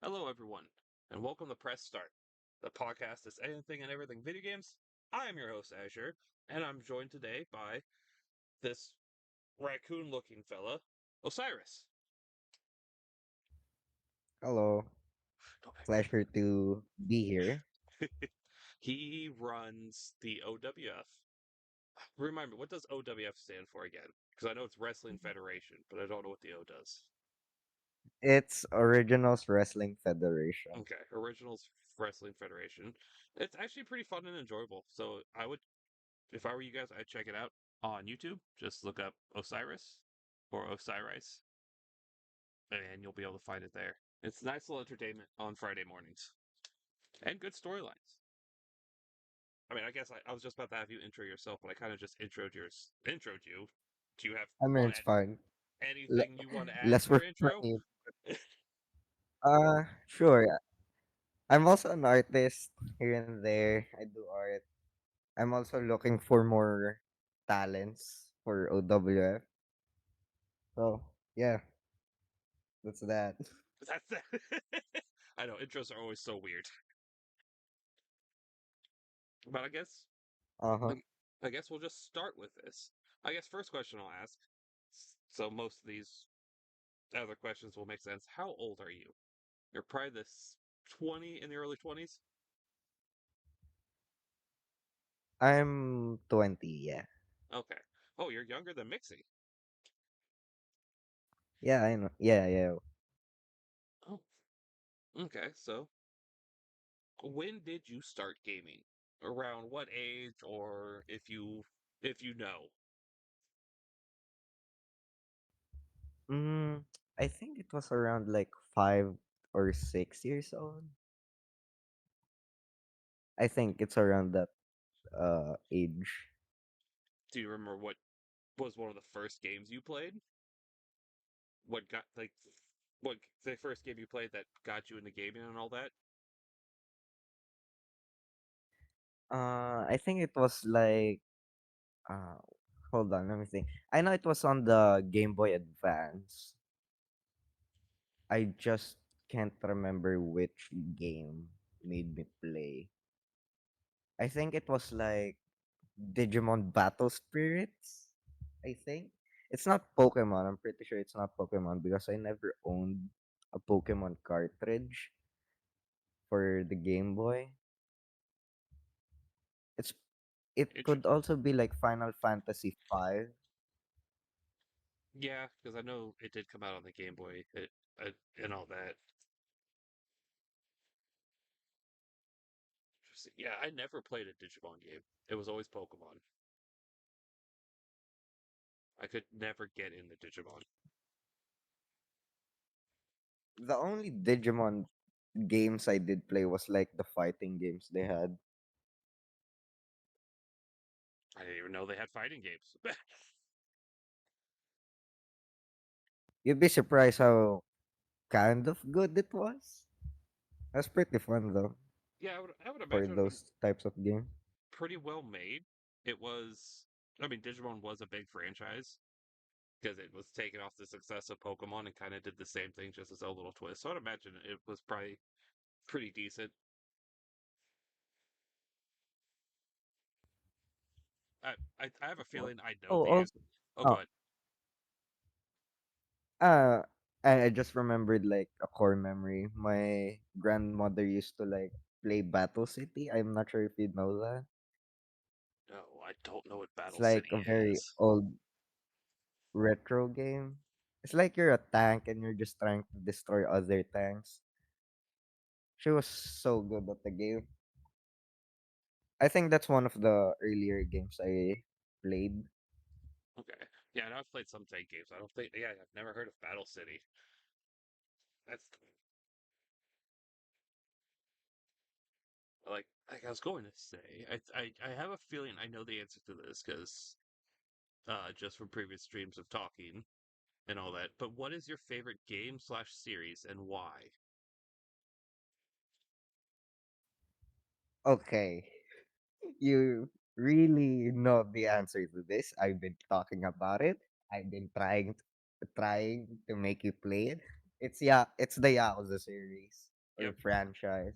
Hello, everyone, and welcome to Press Start. The podcast is anything and everything video games. I am your host, Azure, and I'm joined today by this raccoon looking fella, Osiris. Hello, Don't make pleasure to be here. me. He runs the OWF. Remind me, what does OWF stand for again? Because I know it's Wrestling Federation, but I don't know what the O does. It's Originals Wrestling Federation. Okay, Originals Wrestling Federation. It's actually pretty fun and enjoyable. So I would if I were you guys, I'd check it out on YouTube. Just look up Osiris or Osighrice, and you'll be able to find it there. It's nice little entertainment on Friday mornings and good storylines. I mean, I guess I was just about to have you intro yourself, but I kind of just introed you. Do you have I mean, want it's fine. anything you want to add Less to work your for intro? me. Sure. I'm also an artist here and there. I do art. I'm also looking for more talents for OWF. So, yeah, that's that. That's that. I know intros are always so weird, but Uh-huh. I, I guess we'll just start with this. I guess first question I'll ask. So most of these other questions will make sense. How old are you? You're probably this 20 in the early 20s? I'm 20, yeah. Okay. Oh, you're younger than Mixie. Yeah, I know. Yeah, yeah. Oh, okay. So, when did you start gaming? Around what age or if you know? Mm, I think it was around like 5 or 6 years old. I think it's around that age. Do you remember what was one of the first games you played? What got what the first game you played that got you into gaming and all that? I think it was like uh hold on, let me think. I know it was on the Game Boy Advance. I just can't remember which game made me play. I think it was like Digimon Battle Spirits. I think it's not Pokemon. I'm pretty sure it's not Pokemon because I never owned a Pokemon cartridge for the Game Boy. It's it could Interesting. also be like Final Fantasy 5. Yeah, because I know it did come out on the Game Boy and all that. Interesting. Yeah, I never played a Digimon game. It was always Pokemon. I could never get into Digimon. The only Digimon games I did play was like the fighting games they had. I didn't even know they had fighting games. You'd be surprised how kind of good it was. That's pretty fun though Yeah, I would for imagine it would have been those types of games. pretty well made. It was, I mean, Digimon was a big franchise because it was taking off the success of Pokemon and kind of did the same thing, just as a little twist. So I'd imagine it was probably pretty decent. I have a What? feeling I know Oh, the answer. also, Oh, go oh, ahead. uh, I just remembered like a core memory. My grandmother used to like play Battle City. I'm not sure if you know that. No, I don't know what It's Battle like City a very is. old retro game. It's like you're a tank and you're just trying to destroy other tanks. She was so good at the game. I think that's one of the earlier games I played. Okay. Yeah, and I've played some tank games. I don't think, yeah, I've never heard of Battle City. That's like I was going to say, I have a feeling I know the answer to this because just from previous streams of talking and all that. But what is your favorite game slash series and why? Okay, you really know the answer to this. I've been talking about it. I've been trying to make you play it. It's the Yakuza series. Yep. or franchise.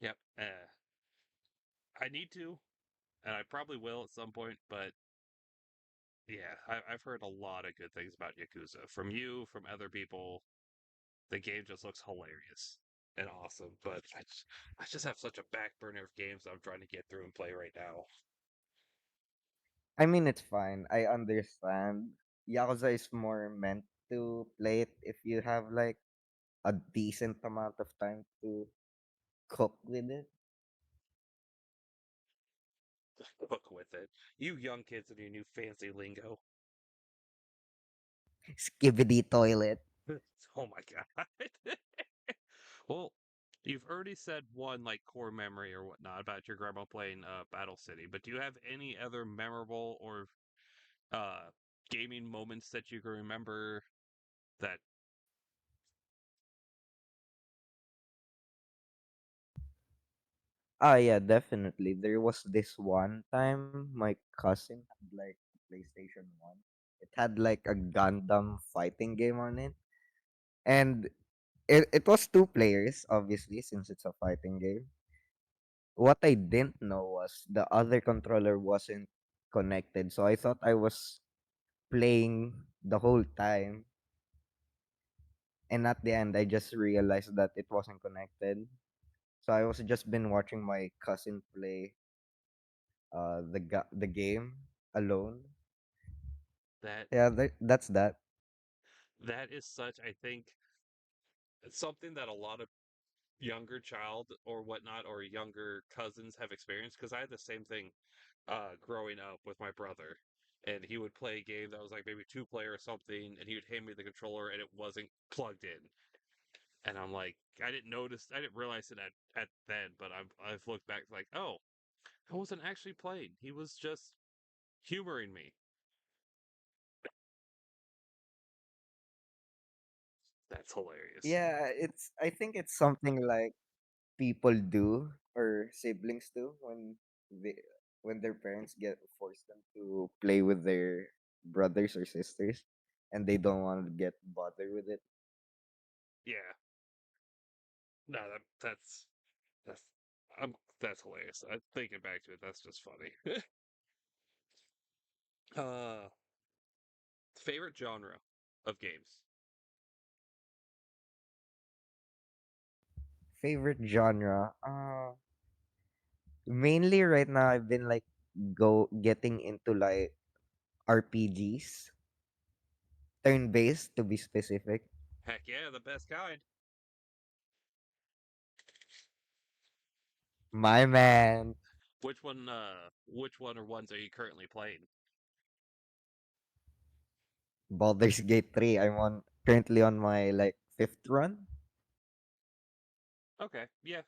Yep. I need to, and I probably will at some point. But yeah, I've heard a lot of good things about Yakuza from you, from other people. The game just looks hilarious and awesome. But I just have such a back burner of games I'm trying to get through and play right now. I mean, it's fine. I understand. Yakuza is more meant to play it if you have like a decent amount of time to cook with it. Book with it. You young kids and your new fancy lingo. Skibidi toilet. Oh my god. Well, you've already said one like core memory or whatnot about your grandma playing Battle City, but do you have any other memorable or uh gaming moments that you can remember that Ah, yeah, definitely. There was this one time my cousin had like a PlayStation 1. It had like a Gundam fighting game on it. And it was two players, obviously, since it's a fighting game. What I didn't know was the other controller wasn't connected. So I thought I was playing the whole time. And at the end, I just realized that it wasn't connected. So I was just been watching my cousin play the game alone. that Yeah, that's that. that is such I think it's something that a lot of younger child or whatnot or younger cousins have experienced because I had the same thing growing up with my brother. And he would play a game that was like maybe two player or something, and he would hand me the controller and it wasn't plugged in. And I'm like, I didn't realize it at then, but I've looked back like, oh, I wasn't actually playing. He was just humoring me. That's hilarious. Yeah, it's I think it's something like people do or siblings do they when their parents get force them to play with their brothers or sisters and they don't want to get bothered with it. Yeah, no, that's that's hilarious. Thinking back to it, that's just funny. uh, favorite genre of games. Favorite genre? Mainly right now I've been like go getting into like RPGs, turn based to be specific. Heck yeah, the best kind. My man, Which one or ones are you currently playing? Baldur's Gate 3. I'm on currently on my like fifth run. Okay, yeah.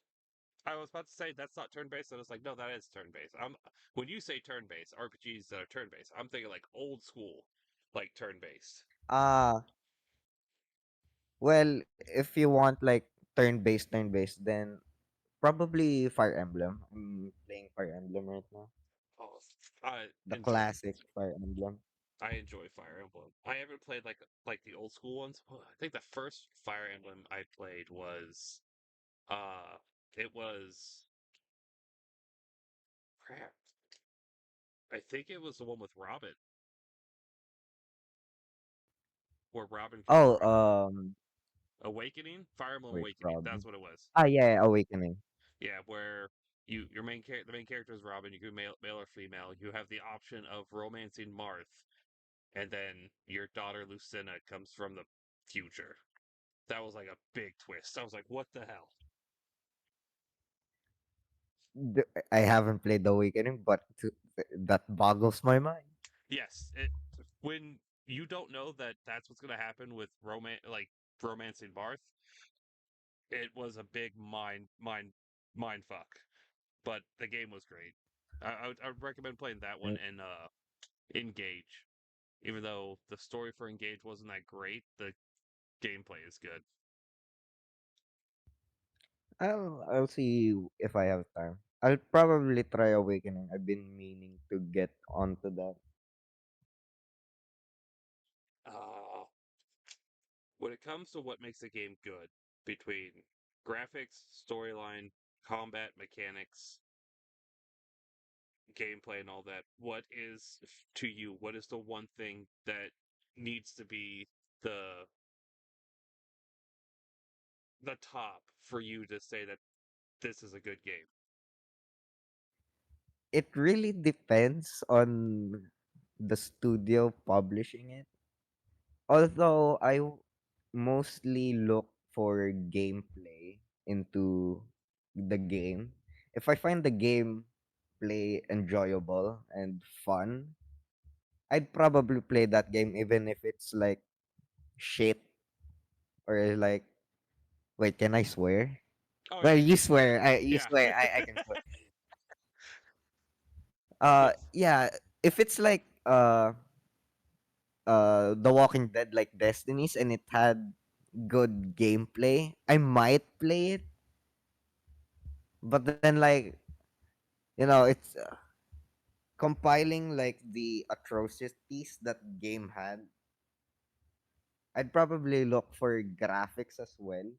I was about to say that's not turn based, and I was like, no, that is turn based. When you say turn based, RPGs that are turn based, I'm thinking like old school, like turn based. Ah, well, if you want like turn based, then probably Fire Emblem. I'm playing Fire Emblem right now. Oh, I The enjoy classic Fire Emblem. I enjoy Fire Emblem. I haven't played like the old school ones. I think the first Fire Emblem I played was uh it was crap. I think it was the one with Robin, where Robin can Oh, Awakening, Fire Emblem wait, Awakening. That's Robin. what it was. Ah, yeah, yeah, Awakening. Yeah, where the main character is Robin. You can male or female. You have the option of romancing Marth, and then your daughter Lucina comes from the future. That was like a big twist. I was like, what the hell? I haven't played the Awakening, but that boggles my mind. Yes, when you don't know that that's what's gonna happen with romancing Marth, it was a big mind fuck. But the game was great. I would recommend playing that one Mm, and Engage. Even though the story for Engage wasn't that great, the gameplay is good. I'll see if I have time. I'll probably try Awakening. I've been meaning to get onto that. When it comes to what makes a game good, between graphics, storyline, combat mechanics, gameplay, and all that, what is to you? What is the one thing that needs to be the the top for you to say that this is a good game? It really depends on the studio publishing it. Although mostly look for gameplay into the game. If I find the gameplay enjoyable and fun, I'd probably play that game even if it's like shit or like, wait, can I swear? Oh Well, yeah, you swear. You yeah. swear. I can swear. Yes. Yeah. If it's like The Walking Dead like Destinies and it had good gameplay, I might play it. But then like, it's compiling like the atrocities that game had. I'd probably look for graphics as well.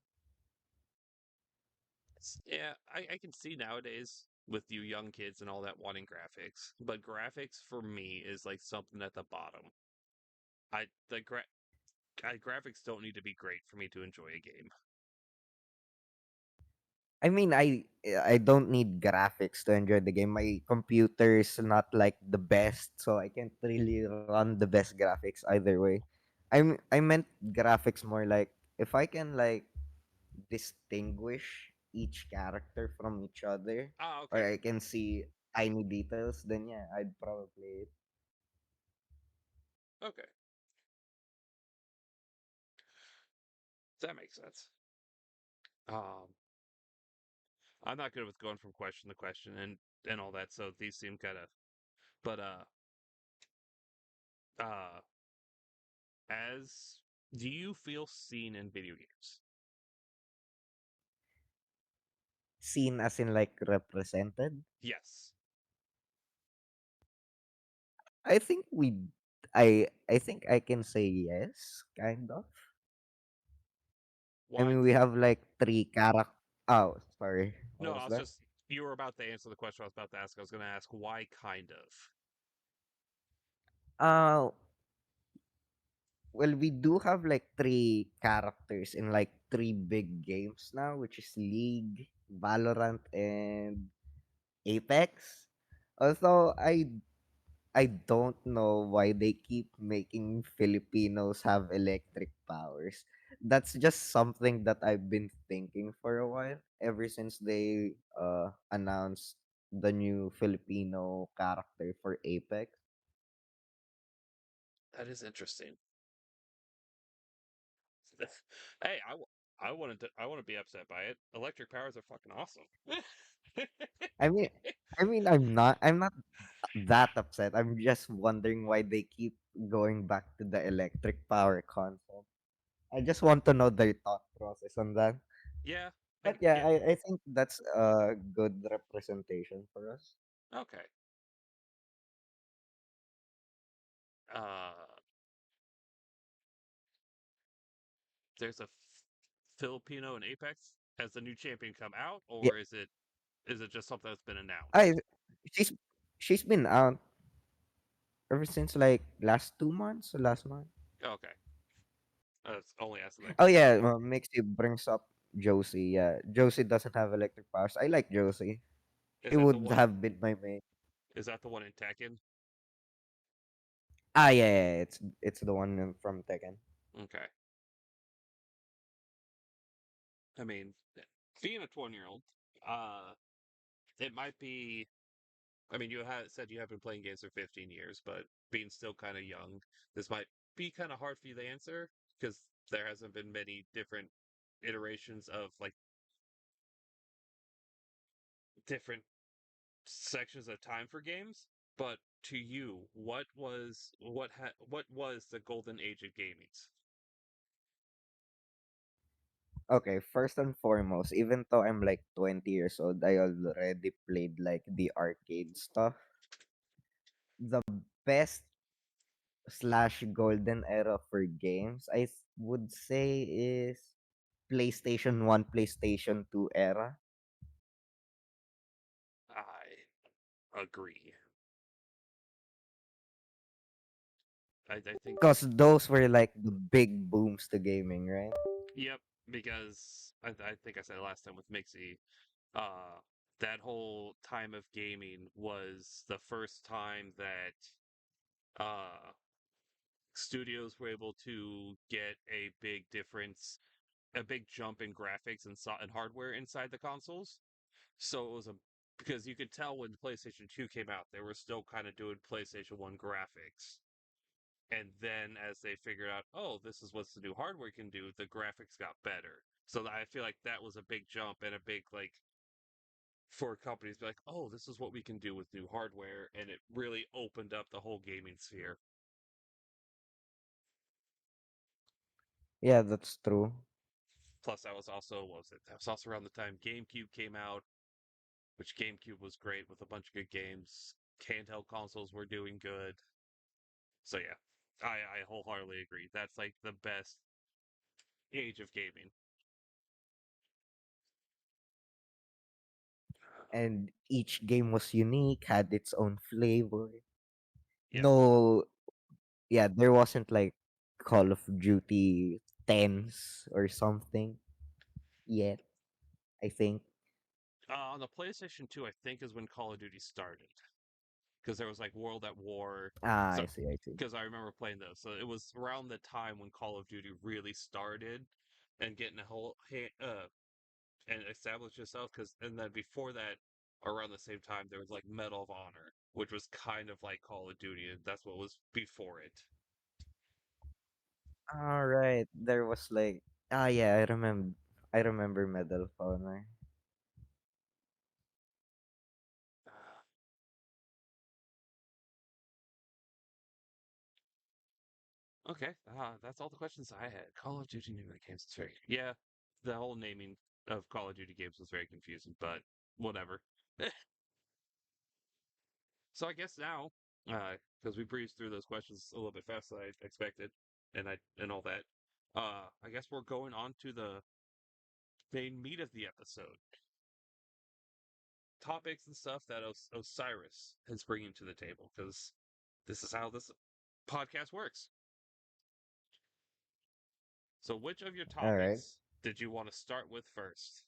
Yeah, I can see nowadays with you young kids and all that wanting graphics, but graphics for me is like something at the bottom. I the gra- graphics don't need to be great for me to enjoy a game. I mean, I don't need graphics to enjoy the game. My computer's not like the best, so I can't really run the best graphics either way. I meant graphics more like if I can like distinguish each character from each other, Ah, or okay, I can see tiny details, then yeah, I'd probably. okay, that makes sense. Um, I'm not good with going from question to question and all that, so these seem kind of. But uh, as do you feel seen in video games? Seen as in like represented. Yes. I think I think I can say yes, kind of. I Why? mean, we have like three character. Oh, sorry. No, What I was was that? just you were about to answer the question I was about to ask. I was going to ask why, kind of. Uh, well, we do have like three characters in like three big games now, which is League, Valorant, and Apex. Also, I don't know why they keep making Filipinos have electric powers. That's just something that I've been thinking for a while, ever since they announced the new Filipino character for Apex. That is interesting. Hey, I wanted to I want to be upset by it. Electric powers are fucking awesome. I mean, I'm not that upset. I'm just wondering why they keep going back to the electric power concept. I just want to know their thought process on that. Yeah, But yeah, yeah. I think that's a good representation for us. Okay. Uh, there's a Filipino in Apex. Has the new champion come out, Yeah, or is it just something that's been I announced? she's she's been out ever since like last 2 months, or last month. Okay, that's only asking that Oh because yeah, Mixie brings up Josie. Yeah, Josie doesn't have electric powers. I like Josie. is He that the would one? have been my main. Is that the one in Tekken? Ah, yeah, it's the one from Tekken. Okay. I mean, being a 20-year-old, uh, it might be. I mean, you had said you have been playing games for 15 years, but being still kind of young, this might be kind of hard for you to answer because there hasn't been many different iterations of like different sections of time for games. But to you, what was the golden age of gaming? Okay, first and foremost, even though I'm like 20 years old, I already played like the arcade stuff. The best slash golden era for games, would say is PlayStation 1, PlayStation 2 era. I agree. I think, Because those were like the big booms to gaming, right? yep, because I think I said it last time with Mixie, uh, that whole time of gaming was the first time that uh studios were able to get a big difference, a big jump in graphics and hardware inside the consoles. So it was a because you could tell when PlayStation 2 came out, they were still kind of doing PlayStation 1 graphics. And then as they figured out, oh, this is what the new hardware can do, the graphics got better. So I feel like that was a big jump and a big like for companies to be like, oh, this is what we can do with new hardware, and it really opened up the whole gaming sphere. Yeah, that's true. Plus, that was also what was it? That was also around the time GameCube came out, which GameCube was great with a bunch of good games. Handheld consoles were doing good. So yeah, I wholeheartedly agree. That's like the best age of gaming. And each game was unique, had its own flavor. Yep. No, yeah, there wasn't like Call of Duty 10s or something yet, I think. On the PlayStation 2, I think is when Call of Duty started because there was like World at War. Ah, So I see, I see. because I remember playing those, so it was around the time when Call of Duty really started and getting a whole and established itself. Because and then before that, around the same time, there was like Medal of Honor, which was kind of like Call of Duty, and that's what was before it. All right, there was like yeah, I remember Medal of Honor. Okay, that's all the questions I had. Call of Duty naming games. It's very yeah. The whole naming of Call of Duty games was very confusing, but whatever. So I guess now, because we breezed through those questions a little bit faster than I expected, and all that, I guess we're going on to the main meat of the episode, topics and stuff that Osiris is bringing to the table, because this is how this podcast works. So, which of your All right. topics did you want to start with first?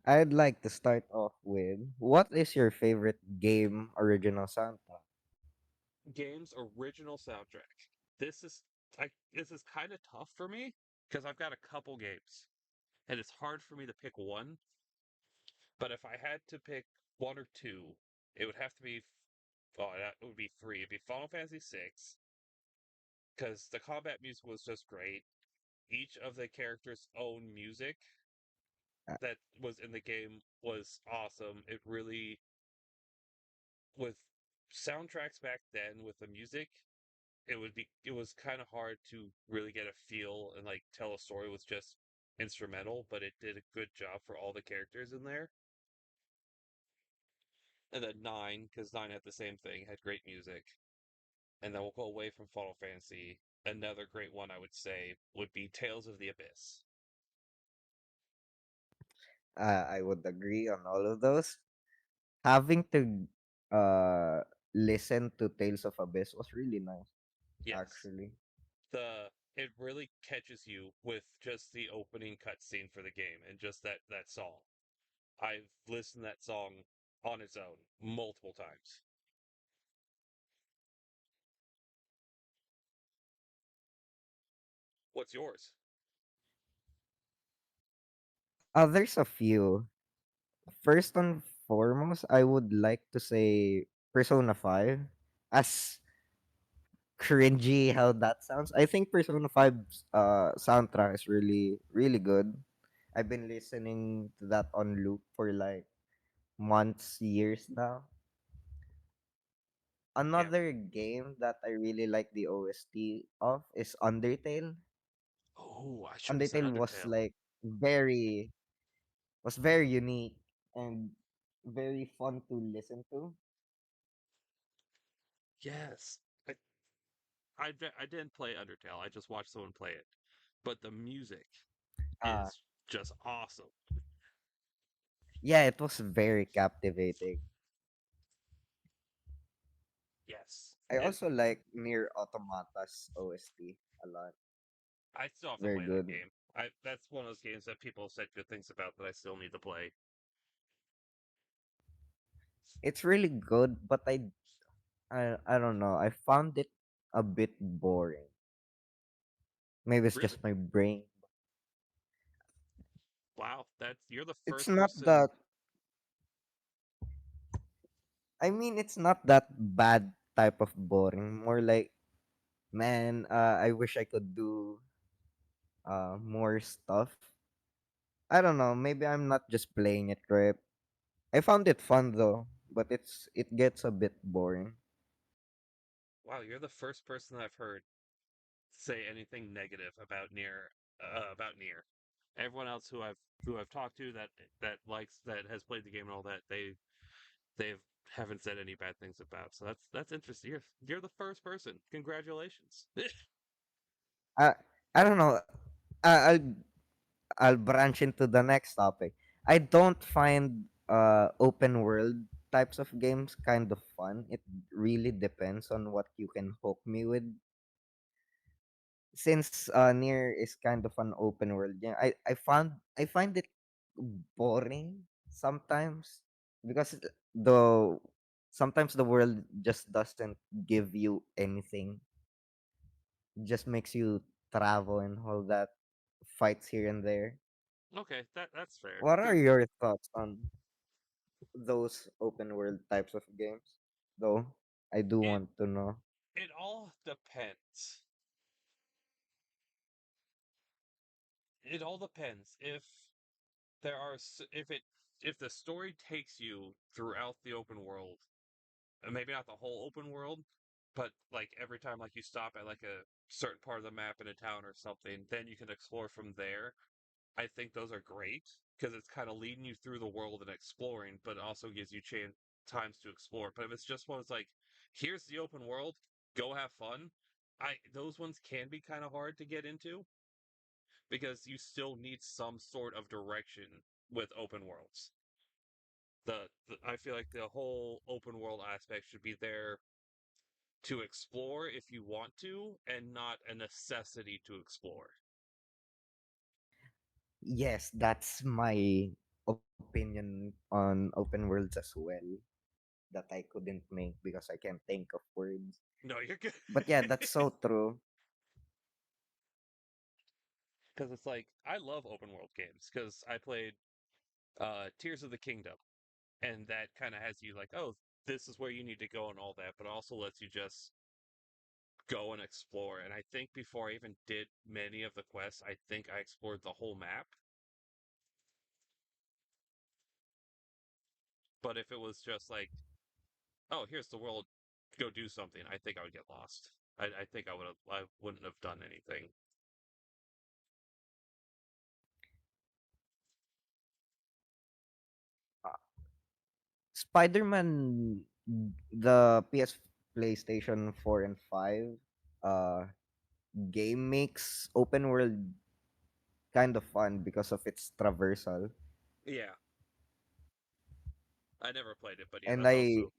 I'd like to start off with what is your favorite game original soundtrack? Game's original soundtrack. This is this is kind of tough for me because I've got a couple games, and it's hard for me to pick one. But if I had to pick one or two, it would have to be. Oh, that would be three. It'd be Final Fantasy VI because the combat music was just great. Each of the characters' own music Uh, that was in the game was awesome. It really with soundtracks back then with the music, it was kind of hard to really get a feel and like tell a story with just instrumental, but it did a good job for all the characters in there. And then nine, because nine had the same thing, had great music. And then we'll go away from Final Fantasy. Another great one I would say would be Tales of the Abyss. I would agree on all of those. Having to uh listen to Tales of Abyss was really nice, Yes, actually. the it really catches you with just the opening cutscene for the game and just that song. I've listened to that song on its own multiple times. What's yours? There's a few. First and foremost, I would like to say Persona 5. As cringy how that sounds, I think Persona 5's soundtrack is really, really good. I've been listening to that on loop for like months, years now. Yeah. Another game that I really like the OST of is Undertale. Oh, I should have said Undertale was Undertale. like very unique and very fun to listen to. Yes. I didn't play Undertale. I just watched someone play it. but the music Uh is just awesome. yeah, it was very captivating. Yes, I and also like Near Automata's OST a lot. I still have to Very play that good. game. I That's one of those games that people have said good things about that I still need to play. It's really good, but I don't know. I found it a bit boring. Maybe it's Really? just my brain. Wow, that's you're the It's first not person. that I mean it's not that bad type of boring. More like, man, I wish I could do more stuff. I don't know, maybe I'm not just playing it right. I found it fun though, but it gets a bit boring. Wow, you're the first person I've heard say anything negative about near. Everyone else who I've talked to that has played the game and all that they haven't said any bad things about. So that's interesting. You're the first person. Congratulations. I I don't know. I'll branch into the next topic. I don't find open world types of games kind of fun. It really depends on what you can hook me with. Since Near is kind of an open world game, I find it boring sometimes because the sometimes the world just doesn't give you anything. It just makes you travel and all that, fights here and there. Okay, that's fair. What are your thoughts on those open world types of games? Though I do It want to know. it all depends. It all depends there are if the story takes you throughout the open world, maybe not the whole open world, but like every time like you stop at like a certain part of the map in a town or something, then you can explore from there. I think those are great because it's kind of leading you through the world and exploring, but it also gives you times to explore. But if it's just one, it's like, here's the open world, go have fun. I Those ones can be kind of hard to get into because you still need some sort of direction with open worlds. I feel like the whole open world aspect should be there to explore if you want to, and not a necessity to explore. Yes, that's my opinion on open worlds as well. That I couldn't make because I can't think of words. No, you're good. But yeah, that's so true. Because it's like I love open world games because I played Tears of the Kingdom, and that kind of has you like, oh, this is where you need to go and all that, but also lets you just go and explore. And I think before I even did many of the quests, I think I explored the whole map. But if it was just like, oh, here's the world, go do something, I think I would get lost. I think I wouldn't have done anything. Uh, Spider-Man, the PS PlayStation 4 and 5 uh game makes open world kind of fun because of its traversal. Yeah, I never played it, but yeah, And that's also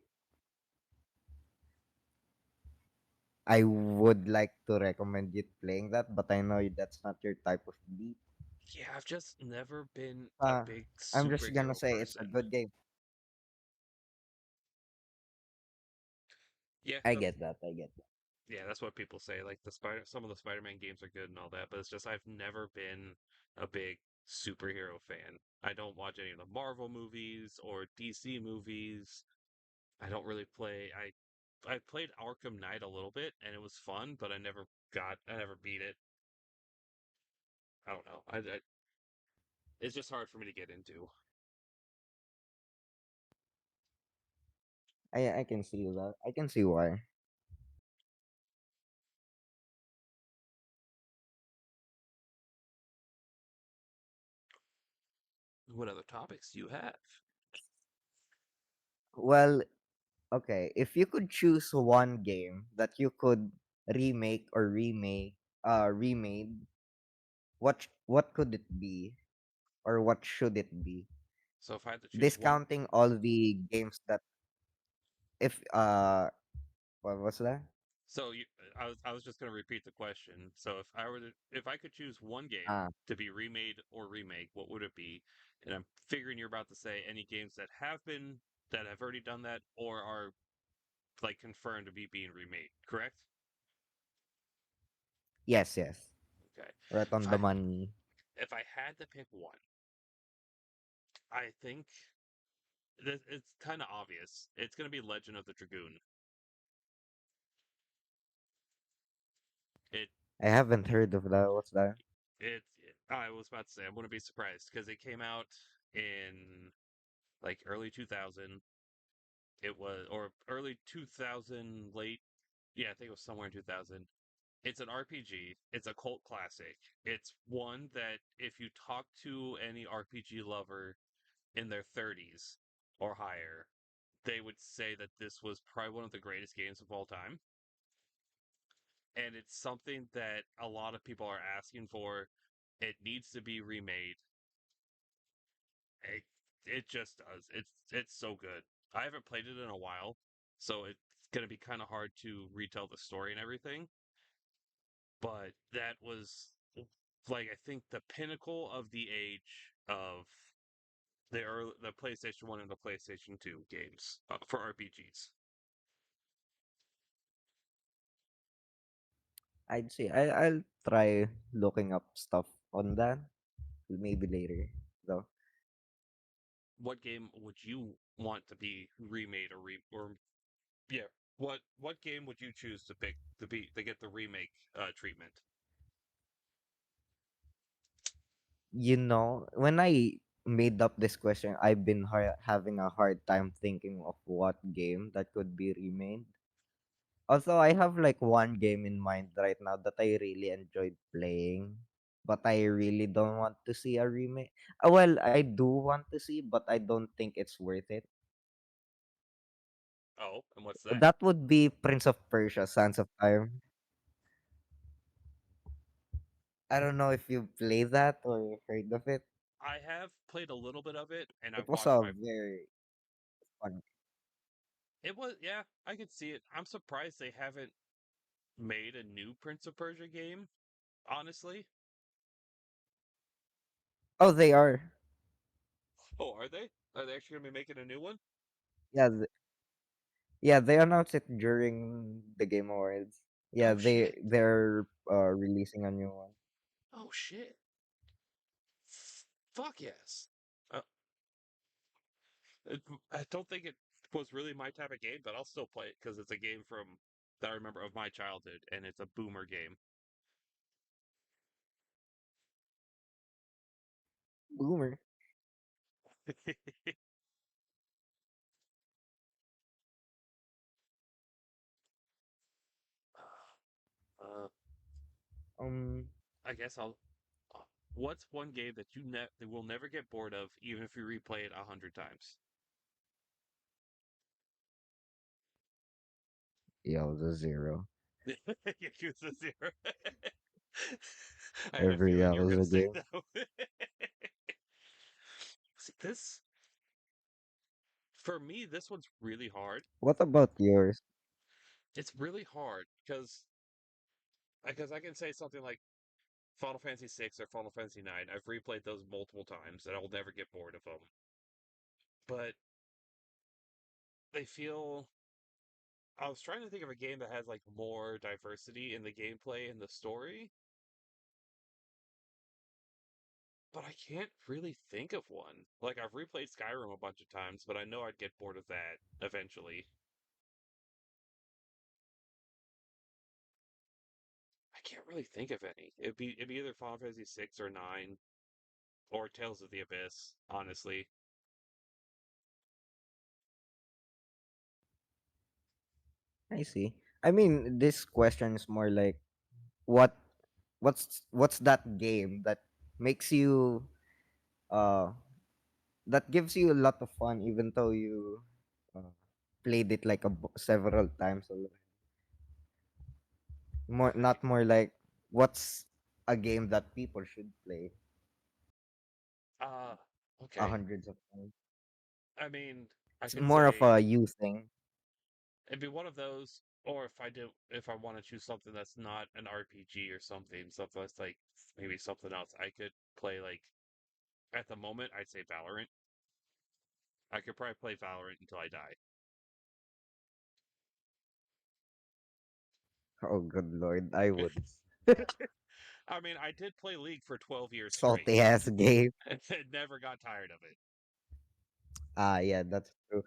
I would like to recommend you playing that, but I know that's not your type of beat. yeah. I've just never been a Uh, big I'm just gonna superhero say it's a person. good game. Yeah, I get that. I get that. that's what people say. Like some of the Spider-Man games are good and all that, but it's just I've never been a big superhero fan. I don't watch any of the Marvel movies or DC movies. I don't really play. I played Arkham Knight a little bit and it was fun, but I never beat it. I don't know. It's just hard for me to get into. I can see that. I can see why. What other topics do you have? Well, okay. If you could choose one game that you could remake or remade, what could it be, or what should it be? So if I had to choose one, Discounting all the games that, if what was that? so I was just gonna repeat the question. So if I could choose one game Ah, to be remade or remake, what would it be? And I'm figuring you're about to say any games that have already done that or are like confirmed to be being remade, correct? yes, yes. Okay. Right If on the I money. if I had to pick one, I think it's kind of obvious. It's gonna be Legend of the Dragoon. It I haven't heard of that. What's that? I was about to say I wouldn't be surprised because it came out in like early 2000. It was or early 2000, late. Yeah, I think it was somewhere in 2000. It's an RPG. It's a cult classic. It's one that if you talk to any RPG lover in their 30s or higher, they would say that this was probably one of the greatest games of all time. And it's something that a lot of people are asking for. It needs to be remade. It, it just does. It's so good. I haven't played it in a while, so it's gonna be kind of hard to retell the story and everything. But that was like I think the pinnacle of the age of the PlayStation One and the PlayStation Two games for RPGs. I'd say I'll try looking up stuff on that maybe later though. What game would you want to be remade or yeah? What game would you choose to pick to get the remake treatment? When I made up this question, I've been having a hard time thinking of what game that could be remade. Also, I have like one game in mind right now that I really enjoyed playing, but I really don't want to see a remake. Well, I do want to see, but I don't think it's worth it. Oh, and what's that? That would be Prince of Persia: Sands of Time. I don't know if you played that or heard of it. I have played a little bit of it, and It I've was watched a my. very fun. It was yeah, I could see it. I'm surprised they haven't made a new Prince of Persia game. Honestly. Oh, they are. Oh, are they? Are they actually gonna be making a new one? Yeah, yeah, they announced it during the Game Awards. Yeah, Oh shit! they're releasing a new one. Oh shit! Fuck yes! Uh, it, I don't think it was really my type of game, but I'll still play it because it's a game from that I remember of my childhood, and it's a boomer game. Boomer. uh, Um, I guess I'll. What's one game that that will never get bored of, even if you replay it 100 times? Yakuza Zero. Yakuza Zero. I had a Every feeling you were going to Yakuza say game. that. See, this for me, this one's really hard. What about yours? It's really hard because I can say something like Final Fantasy 6 or Final Fantasy 9. I've replayed those multiple times, and I will never get bored of them. But they feel. I was trying to think of a game that has like more diversity in the gameplay and the story, but I can't really think of one. Like I've replayed Skyrim a bunch of times, but I know I'd get bored of that eventually. I can't really think of any. It'd be either Final Fantasy 6 or 9 or Tales of the Abyss, honestly. I see. I mean, this question is more like what what's that game that makes you uh that gives you a lot of fun even though you uh, played it like several times already. More Okay. not more like what's a game that people should play Uh, okay. hundreds of times. I mean, I It's could more of say a you thing. it'd be one of those, or if I want to choose something that's not an RPG or something that's like maybe something else, I could play like at the moment, I'd say Valorant. I could probably play Valorant until I die. Oh, good lord, I would. I mean, I did play League for 12 years straight Salty ass game. and never got tired of it. Ah, yeah, that's true.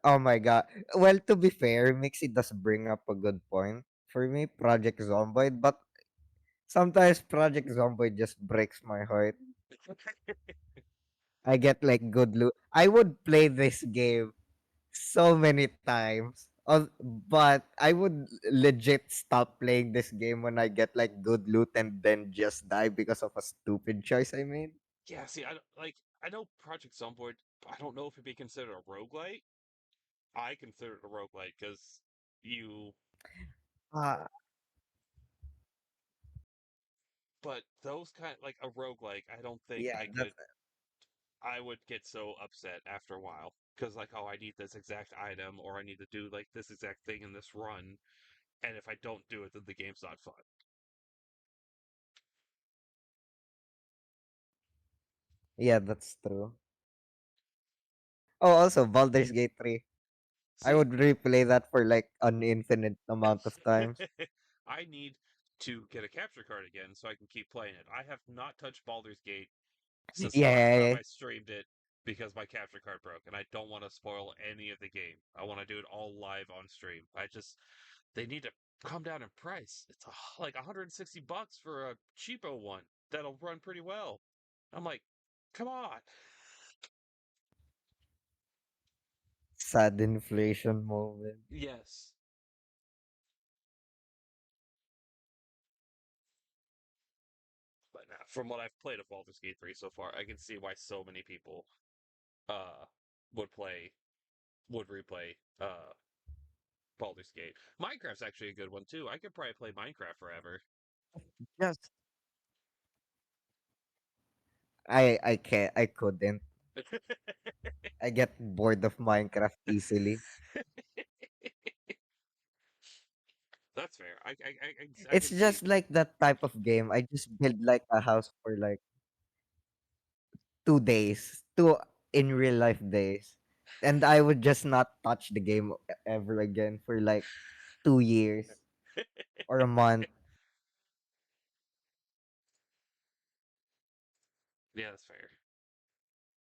Oh my god. Well, to be fair, Mixie does bring up a good point for me, Project Zomboid, but sometimes Project Zomboid just breaks my heart. I get like good loot. I would play this game so many times. But I would legit stop playing this game when I get like good loot and then just die because of a stupid choice I made. Yeah, see, I know Project Zomboid, I don't know if it'd be considered a roguelite. I consider it a roguelite because you Ah, but those kind like a roguelike, I don't think yeah, that's I would get so upset after a while because like, oh, I need this exact item or I need to do like this exact thing in this run, and if I don't do it, then the game's not fun. yeah, that's true. Oh, also Baldur's Gate 3. I See, would replay that for like an infinite amount of times. I need to get a capture card again so I can keep playing it. I have not touched Baldur's Gate since the last time Yeah, I streamed it because my capture card broke, and I don't want to spoil any of the game. I want to do it all live on stream. They need to come down in price. It's like 160 bucks for a cheapo one that'll run pretty well. I'm like, come on. sad inflation moment. Yes. But from what I've played of Baldur's Gate 3 so far, I can see why so many people uh would play would replay Baldur's Gate. Minecraft's actually a good one too. I could probably play Minecraft forever. Just I can't I couldn't. I get bored of Minecraft easily. That's fair. I It's can see. just like that type of game. I just build like a house for like 2 days, two in real life days, and I would just not touch the game ever again for like 2 years or a month. Yeah, that's fair.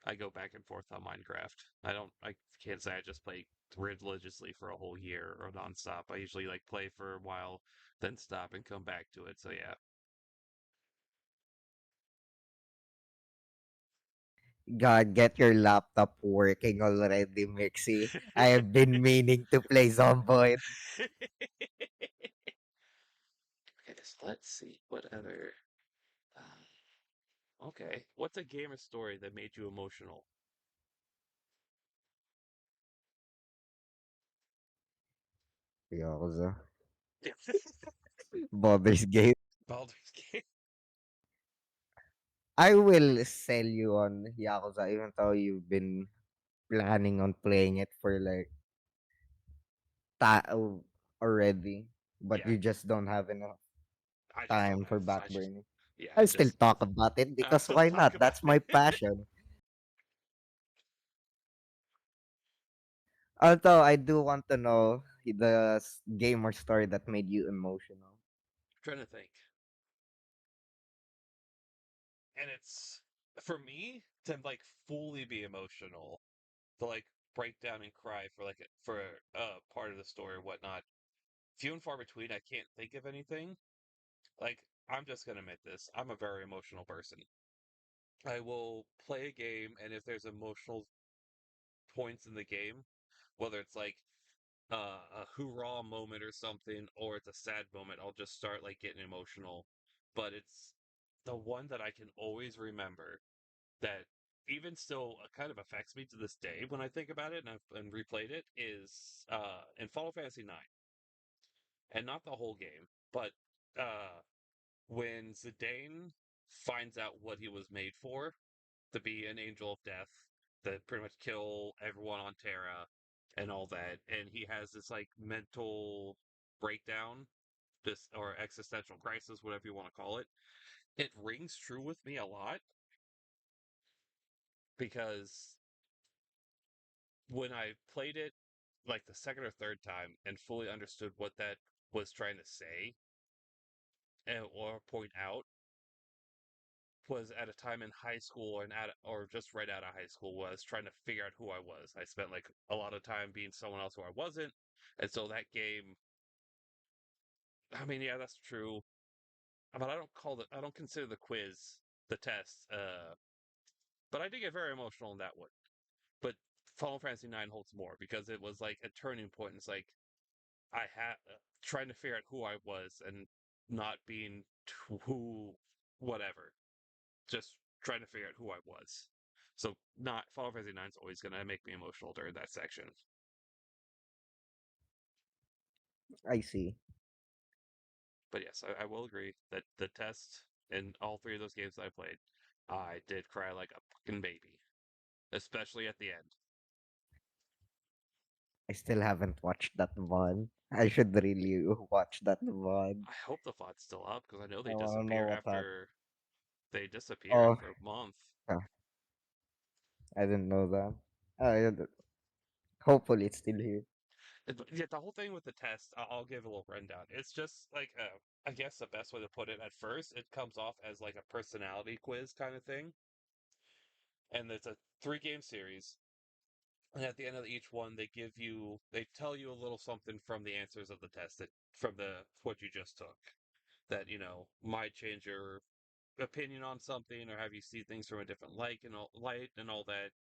I go back and forth on Minecraft. I can't say I just play religiously for a whole year or nonstop. I usually like play for a while, then stop and come back to it. So yeah. God, get your laptop working already, Mixie. I have been meaning to play Zomboid. Let's see what other. Okay, what's a game or story that made you emotional? Yakuza. Baldur's Gate. Baldur's Gate. I will sell you on Yakuza even though you've been planning on playing it for like already, but Yeah, you just don't have enough I just don't time for have. I just backburning. yeah, I'll still talk about it I'll because still why talk not? about That's my it. passion. Although I do want to know the gamer story that made you emotional. Trying to think, and it's for me to like fully be emotional, to like break down and cry for like for part of the story or whatnot. Few and far between. I can't think of anything. Like I'm just gonna admit this. I'm a very emotional person. I will play a game, and if there's emotional points in the game, whether it's like a hoorah moment or something, or it's a sad moment, I'll just start like getting emotional. But it's the one that I can always remember that even still kind of affects me to this day when I think about it and I've replayed it is in Final Fantasy IX, and not the whole game, but uh, when Zidane finds out what he was made for, to be an angel of death, that pretty much kill everyone on Terra and all that, and he has this like mental breakdown, this or existential crisis, whatever you want to call it. It rings true with me a lot because when I played it like the second or third time and fully understood what that was trying to say and or point out was at a time in high school and at or just right out of high school was trying to figure out who I was. I spent like a lot of time being someone else who I wasn't. And so that game, I mean, yeah, that's true. But I don't consider the quiz, the test, but I did get very emotional in that one. But Final Fantasy IX holds more because it was like a turning point. It's like I had trying to figure out who I was and not being who, whatever. Just trying to figure out who I was. So not Final Fantasy IX is always gonna make me emotional during that section. I see. But yes, I will agree that the test in all three of those games that I played, I did cry like a fucking baby, especially at the end. I still haven't watched that one. I should really watch that one. I hope the VOD's still up because I know I they wanna know disappear what happened. after they disappear Oh, after a month. yeah, I didn't know that. Hopefully it's still here. Yeah, the whole thing with the test, I'll give a little rundown. It's just like, I guess the best way to put it at first, it comes off as like a personality quiz kind of thing. And it's a three-game series. And at the end of each one, they tell you a little something from the answers of the test that from the what you just took that might change your opinion on something or have you see things from a different light and all that.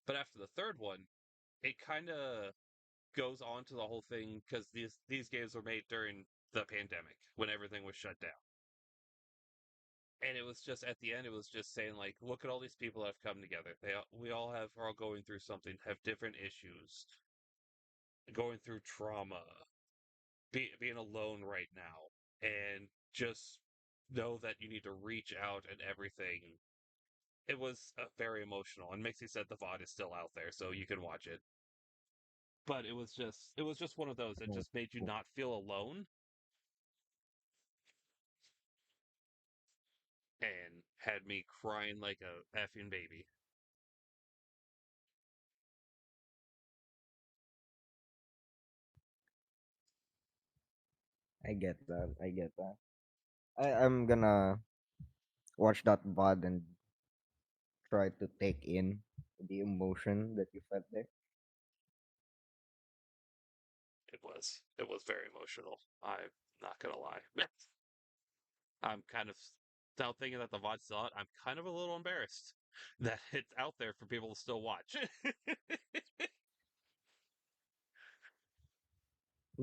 But after the third one, it kind of goes on to the whole thing because these games were made during the pandemic when everything was shut down. And it was just at the end, it was just saying like, look at all these people that have come together. We all are all going through something, have different issues, going through trauma, being alone right now, and just know that you need to reach out and everything. It was very emotional, and Mixie said the VOD is still out there, so you can watch it. But it was just one of those that Mm, just made you mm. not feel alone and had me crying like a effing baby. I get that. I get that. I'm gonna watch that VOD and try to take in the emotion that you felt there. It was very emotional. I'm not gonna lie. I'm kind of now thinking that the VOD's still out. I'm kind of a little embarrassed that it's out there for people to still watch.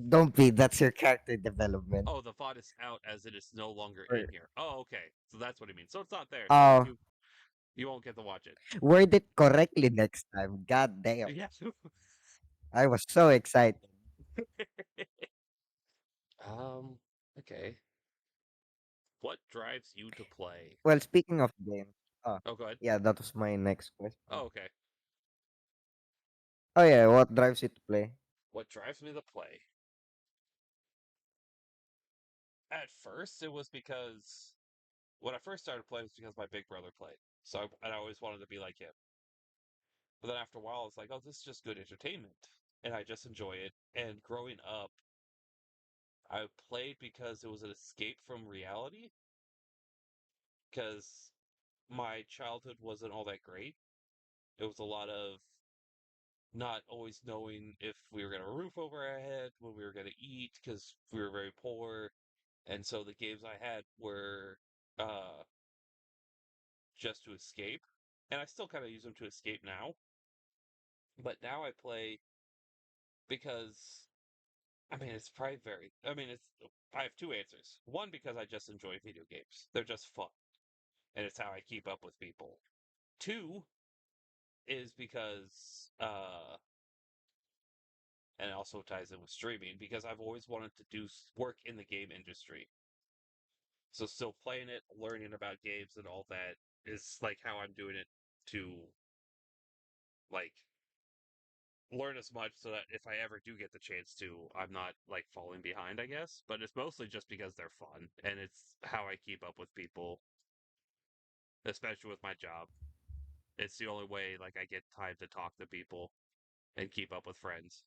Don't be. That's your character development. Oh, the VOD is out as it is no longer Or, in here. Oh, okay. So that's what he means. So it's not there. So uh, you won't get to watch it. word it correctly next time. God damn. Yeah. I was so excited. um. Okay. What drives you to play? Well, speaking of games, Oh, go ahead. yeah, that was my next question. Oh, okay. Oh yeah, what drives you to play? What drives me to play? At first, it was because when I first started playing, it was because my big brother played. So I always wanted to be like him. But then after a while, it's like, oh, this is just good entertainment. And I just enjoy it. And growing up, I played because it was an escape from reality. Because my childhood wasn't all that great. It was a lot of not always knowing if we were going to have a roof over our head, when we were going to eat, because we were very poor. And so the games I had were uh, just to escape. And I still kind of use them to escape now. But now I play because I mean, it's probably very. I mean, it's. I have two answers. One, because I just enjoy video games. They're just fun, and it's how I keep up with people. Two is because, and it also ties in with streaming because I've always wanted to do work in the game industry. So still playing it, learning about games and all that is like how I'm doing it to like learn as much so that if I ever do get the chance to, I'm not like falling behind, I guess. But it's mostly just because they're fun and it's how I keep up with people, especially with my job. It's the only way like I get time to talk to people and keep up with friends.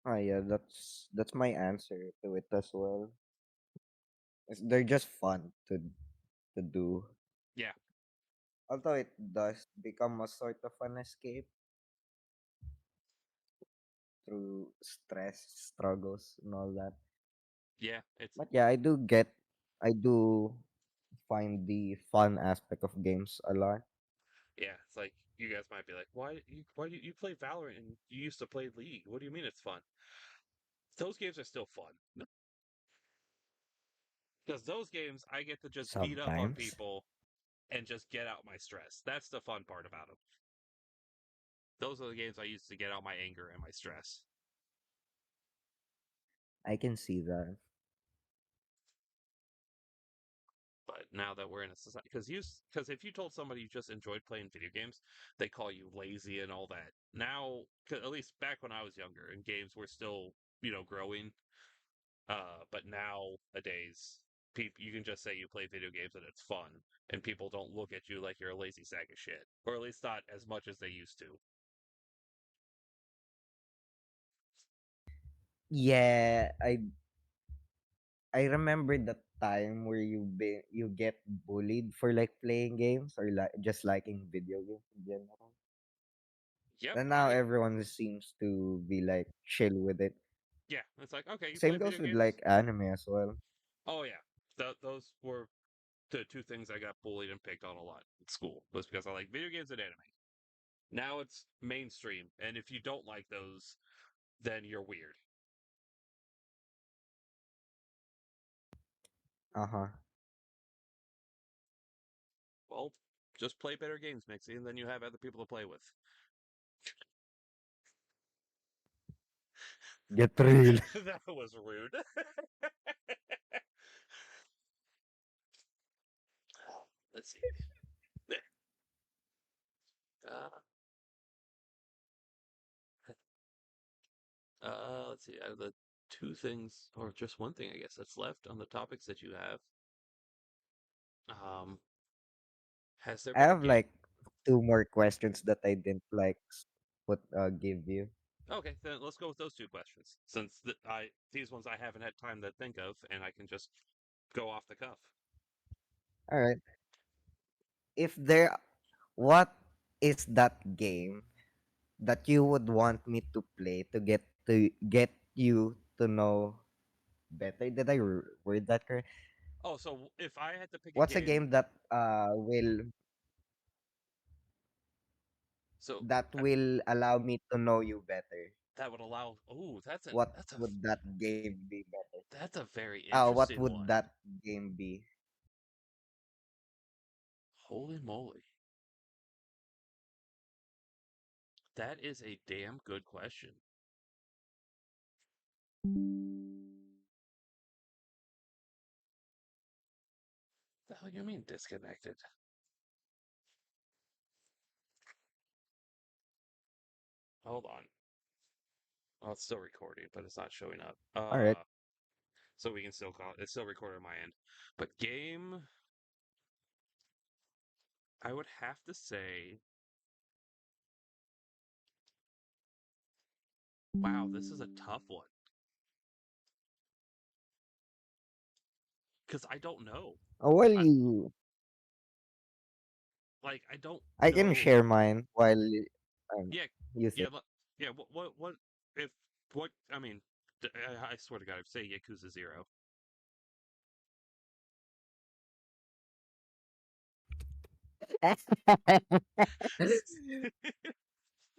Oh yeah, that's my answer to it as well. They're just fun to do. Yeah, Although it does become a sort of an escape through stress, struggles, and all that. yeah, it's But yeah, I do find the fun aspect of games a lot. yeah, it's like you guys might be like, why do you play Valorant and you used to play League? What do you mean it's fun? Those games are still fun. Because those games I get to just beat up on Sometimes people and just get out my stress. That's the fun part about them. Those are the games I use to get out my anger and my stress. I can see that. But now that we're in a society, because if you told somebody you just enjoyed playing video games, they call you lazy and all that. Now, at least back when I was younger and games were still growing, but nowadays people you can just say you play video games and it's fun, and people don't look at you like you're a lazy sack of shit, or at least not as much as they used to. Yeah, I remember the time where you get bullied for like playing games or like just liking video games in general. Yep, And now I everyone seems to be like chill with it. yeah, it's like okay, you play Same video goes with games. like anime as well. Oh yeah, those were the two things I got bullied and picked on a lot at school was because I like video games and anime. Now it's mainstream, and if you don't like those, then you're weird. Uh huh. Well, just play better games, Mixie, and then you have other people to play with. Get real. That was rude. Let's see. Uh, let's see. Out of the two things, or just one thing, I guess, that's left on the topics that you have, um, has there I been a have game? like two more questions that I didn't like put give you. Okay, then let's go with those two questions, since these ones I haven't had time to think of, and I can just go off the cuff. All right. If there, what is that game that you would want me to play to get you to know better? Did I word that correct? Oh, so if I had to pick a What's a game, game that so will allow me to know you better? that would allow. Oh, What would that game be better? that's a very What interesting would one. that game be? Holy moly, that is a damn good question. The hell you mean disconnected? Hold on. Well, it's still recording, but it's not showing up. All right. So we can still call it. It's still recorded on my end. But game, I would have to say, wow, this is a tough one because I don't know. Well, I I don't I can know. share mine while um, Yeah, you yeah, think. yeah. What if what? I mean, I swear to God, I'd say Yakuza Zero.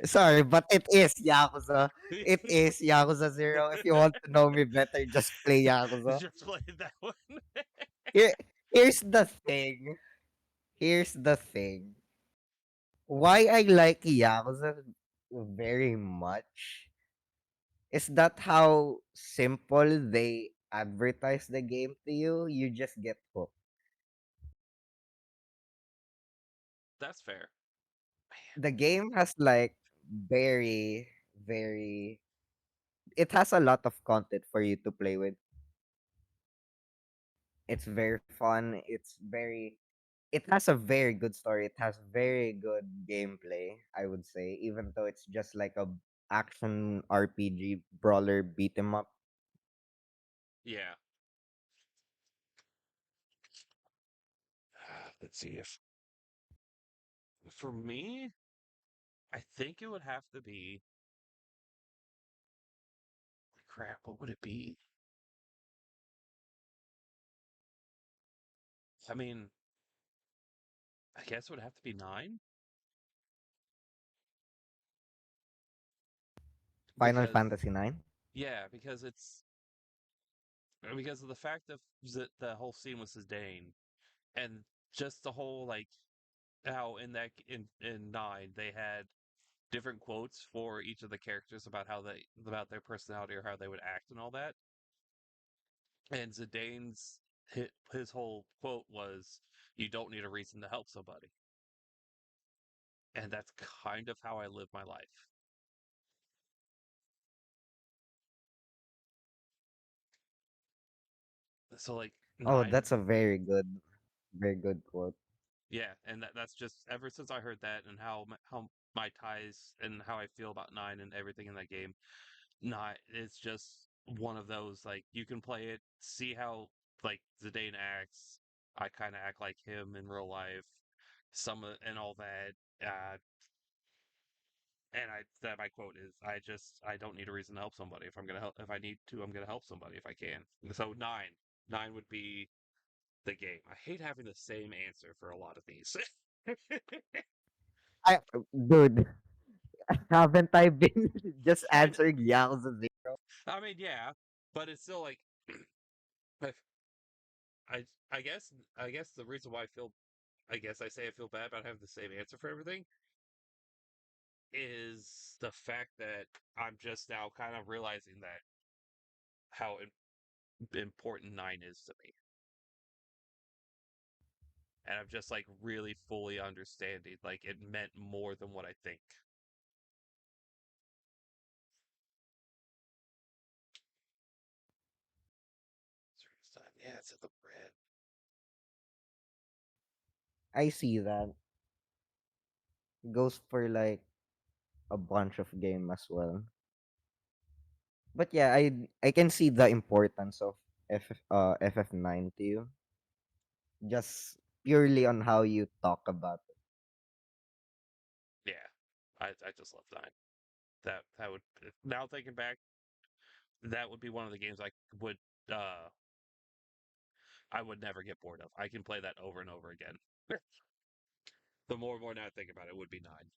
Sorry, but it is Yakuza. It is Yakuza Zero. If you want to know me better, just play Yakuza. Just play that one. Here, here's the thing. Here's the thing. Why I like Yakuza very much Is that how simple they advertise the game to you? You just get hooked. That's fair. The game has like very, very. It has a lot of content for you to play with. It's very fun. It has a very good story. It has very good gameplay, I would say, even though it's just like a action RPG brawler beat 'em up. Yeah. Let's see if for me, I think it would have to be crap. What would it be? I mean, I guess it would have to be nine Final because Fantasy 9. yeah, because of the fact of the whole scene with Zidane and just the whole like how in nine they had different quotes for each of the characters about how they about their personality or how they would act and all that. And Zidane's his whole quote was, "You don't need a reason to help somebody," and that's kind of how I live my life. So like Oh, nine, that's a very good quote. yeah, and that's just ever since I heard that and how my ties and how I feel about nine and everything in that game. Not it's just one of those like you can play it, see how like Zidane acts. I kind of act like him in real life, and all that. And I that my quote is, I don't need a reason to help somebody. If I'm gonna help, if I need to, I'm gonna help somebody if I can. So nine would be the game. I hate having the same answer for a lot of these. I Dude, haven't I been just I answering Yakuza Zero? I mean yeah, but it's still like I I guess the reason why I guess I say I feel bad about having the same answer for everything is the fact that I'm just now kind of realizing that how important nine is to me. And I'm just like really fully understanding like it meant more than what I think. Yeah, it's in the bread. I see that. Goes for like a bunch of game as well. But yeah, I can see the importance of FF9 to you. Just purely on how you talk about it. Yeah, I just love nine. That would now thinking back, that would be one of the games would uh I would never get bored of. I can play that over and over again. The more and more now I think about it, would be nine.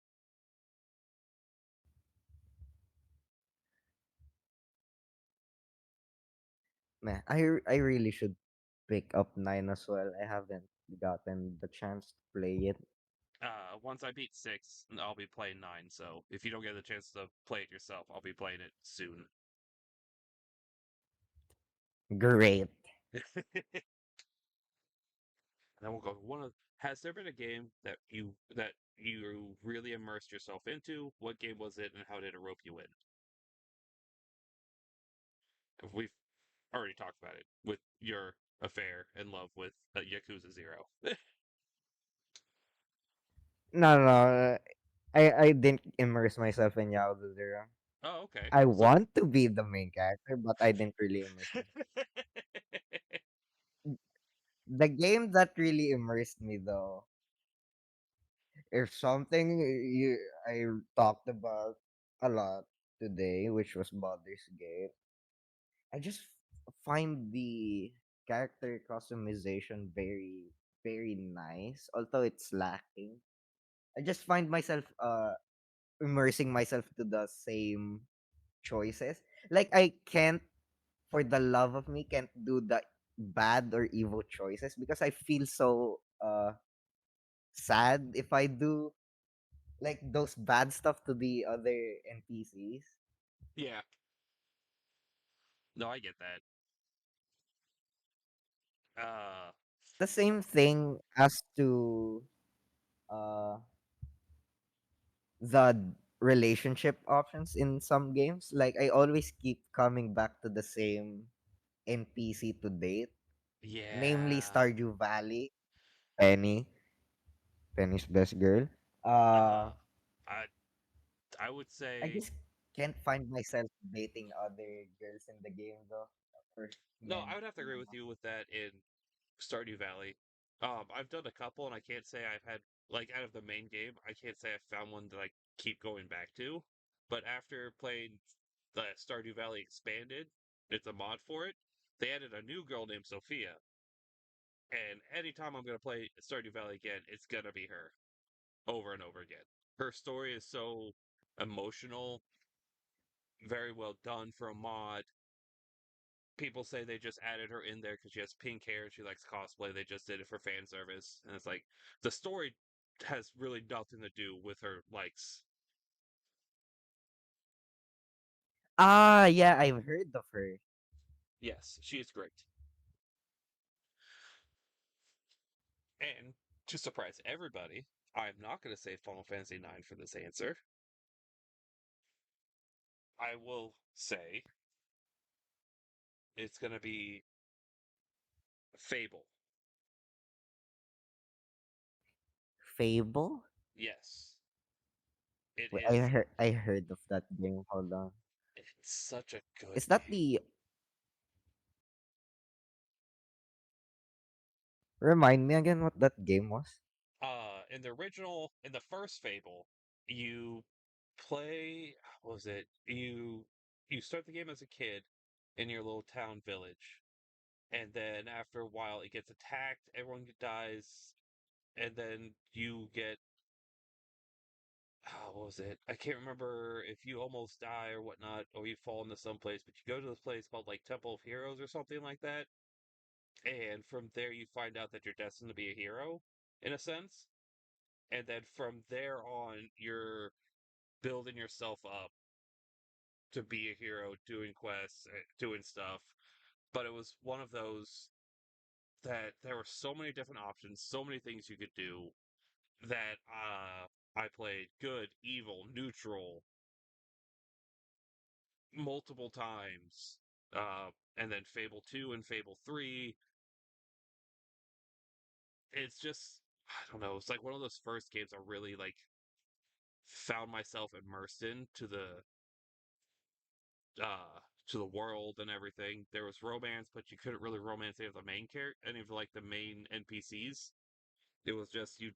Man, I really should pick up 9 as well. I haven't gotten the chance to play it. Once I beat six, I'll be playing nine. So if you don't get the chance to play it yourself, I'll be playing it soon. Great. And then we'll go. Has there been a game that you really immersed yourself into? What game was it, and how did it rope you in? We've already talked about it with your affair and love with Yakuza Zero. No, no, I didn't immerse myself in Yakuza Zero. Oh, okay. I So, want to be the main character, but I didn't really immerse myself. The game that really immersed me though, if something I talked about a lot today, which was Baldur's Gate, I just find the character customization very nice, although it's lacking. I just find myself immersing myself to the same choices. Like I can't, for the love of me, can't do the bad or evil choices because I feel so sad if I do like those bad stuff to the other NPCs. yeah, No, I get that. Uh, The same thing as to uh the relationship options in some games. Like I always keep coming back to the same NPC to date, namely yeah. Stardew Valley. Penny, Penny's best girl. Uh, I I would I say just can't find myself dating other girls in the game though, or no. men I would have to in the agree with you with that in Stardew Valley. I've done a couple, and I can't say I've had like out of the main game. I can't say I found one that I keep going back to. But after playing the Stardew Valley expanded, it's a mod for it. They added a new girl named Sophia, and anytime I'm gonna play Stardew Valley again, it's gonna be her over and over again. Her story is so emotional, very well done for a mod. People say they just added her in there because she has pink hair and she likes cosplay. They just did it for fan service, and it's like the story has really nothing to do with her likes. Ah, yeah, I've heard of her. Yes, she is great, and to surprise everybody, I'm not going to say Final Fantasy IX for this answer. I will say it's going to be Fable. Fable? Yes, it Wait, is. I heard of that game. Hold on. It's such a good Is that game. the remind me again what that game was? In the original, in the first Fable, you play. What was it? You start the game as a kid in your little town village, and then after a while, it gets attacked. Everyone dies, and then you get. What was it? I can't remember if you almost die or whatnot, or you fall into some place, but you go to this place called like Temple of Heroes or something like that, and from there you find out that you're destined to be a hero, in a sense. And then from there on, you're building yourself up to be a hero, doing quests, doing stuff. But it was one of those that there were so many different options, so many things you could do that I played good, evil, neutral multiple times. And then Fable 2 and Fable 3. It's just, I don't know, it's like one of those first games I really like found myself immersed in to the world and everything. There was romance, but you couldn't really romance any of the main character, any of like the main NPCs. It was just you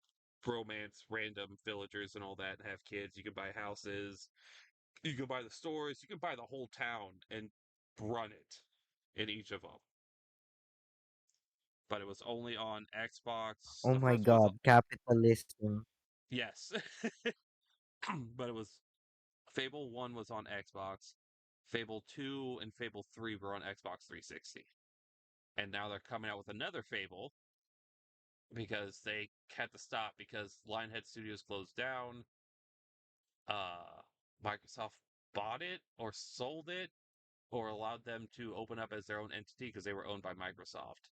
romance random villagers and all that, and have kids. You could buy houses, you could buy the stores, you could buy the whole town and run it in each of them. But it was only on Xbox. Oh The my first one was god, capitalism. yes, but it was Fable 1 was on Xbox. Fable 2 and Fable 3 were on Xbox 360. And now they're coming out with another Fable because they had to stop because Lionhead Studios closed down. Uh, Microsoft bought it or sold it or allowed them to open up as their own entity because they were owned by Microsoft.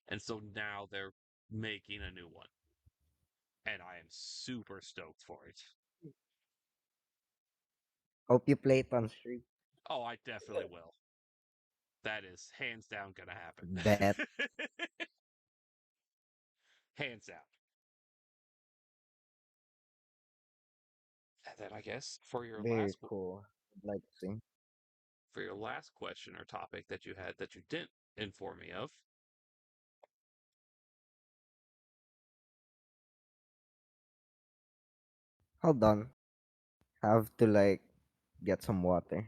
And so now they're making a new one. And I am super stoked for it. Hope you play it on stream. Oh, I definitely will. That is hands down gonna Bet. happen. Hands down. And then I guess Very cool. I'd like to see. for your last question or topic that you had that you didn't inform me of, Hold on. Have to like get some water.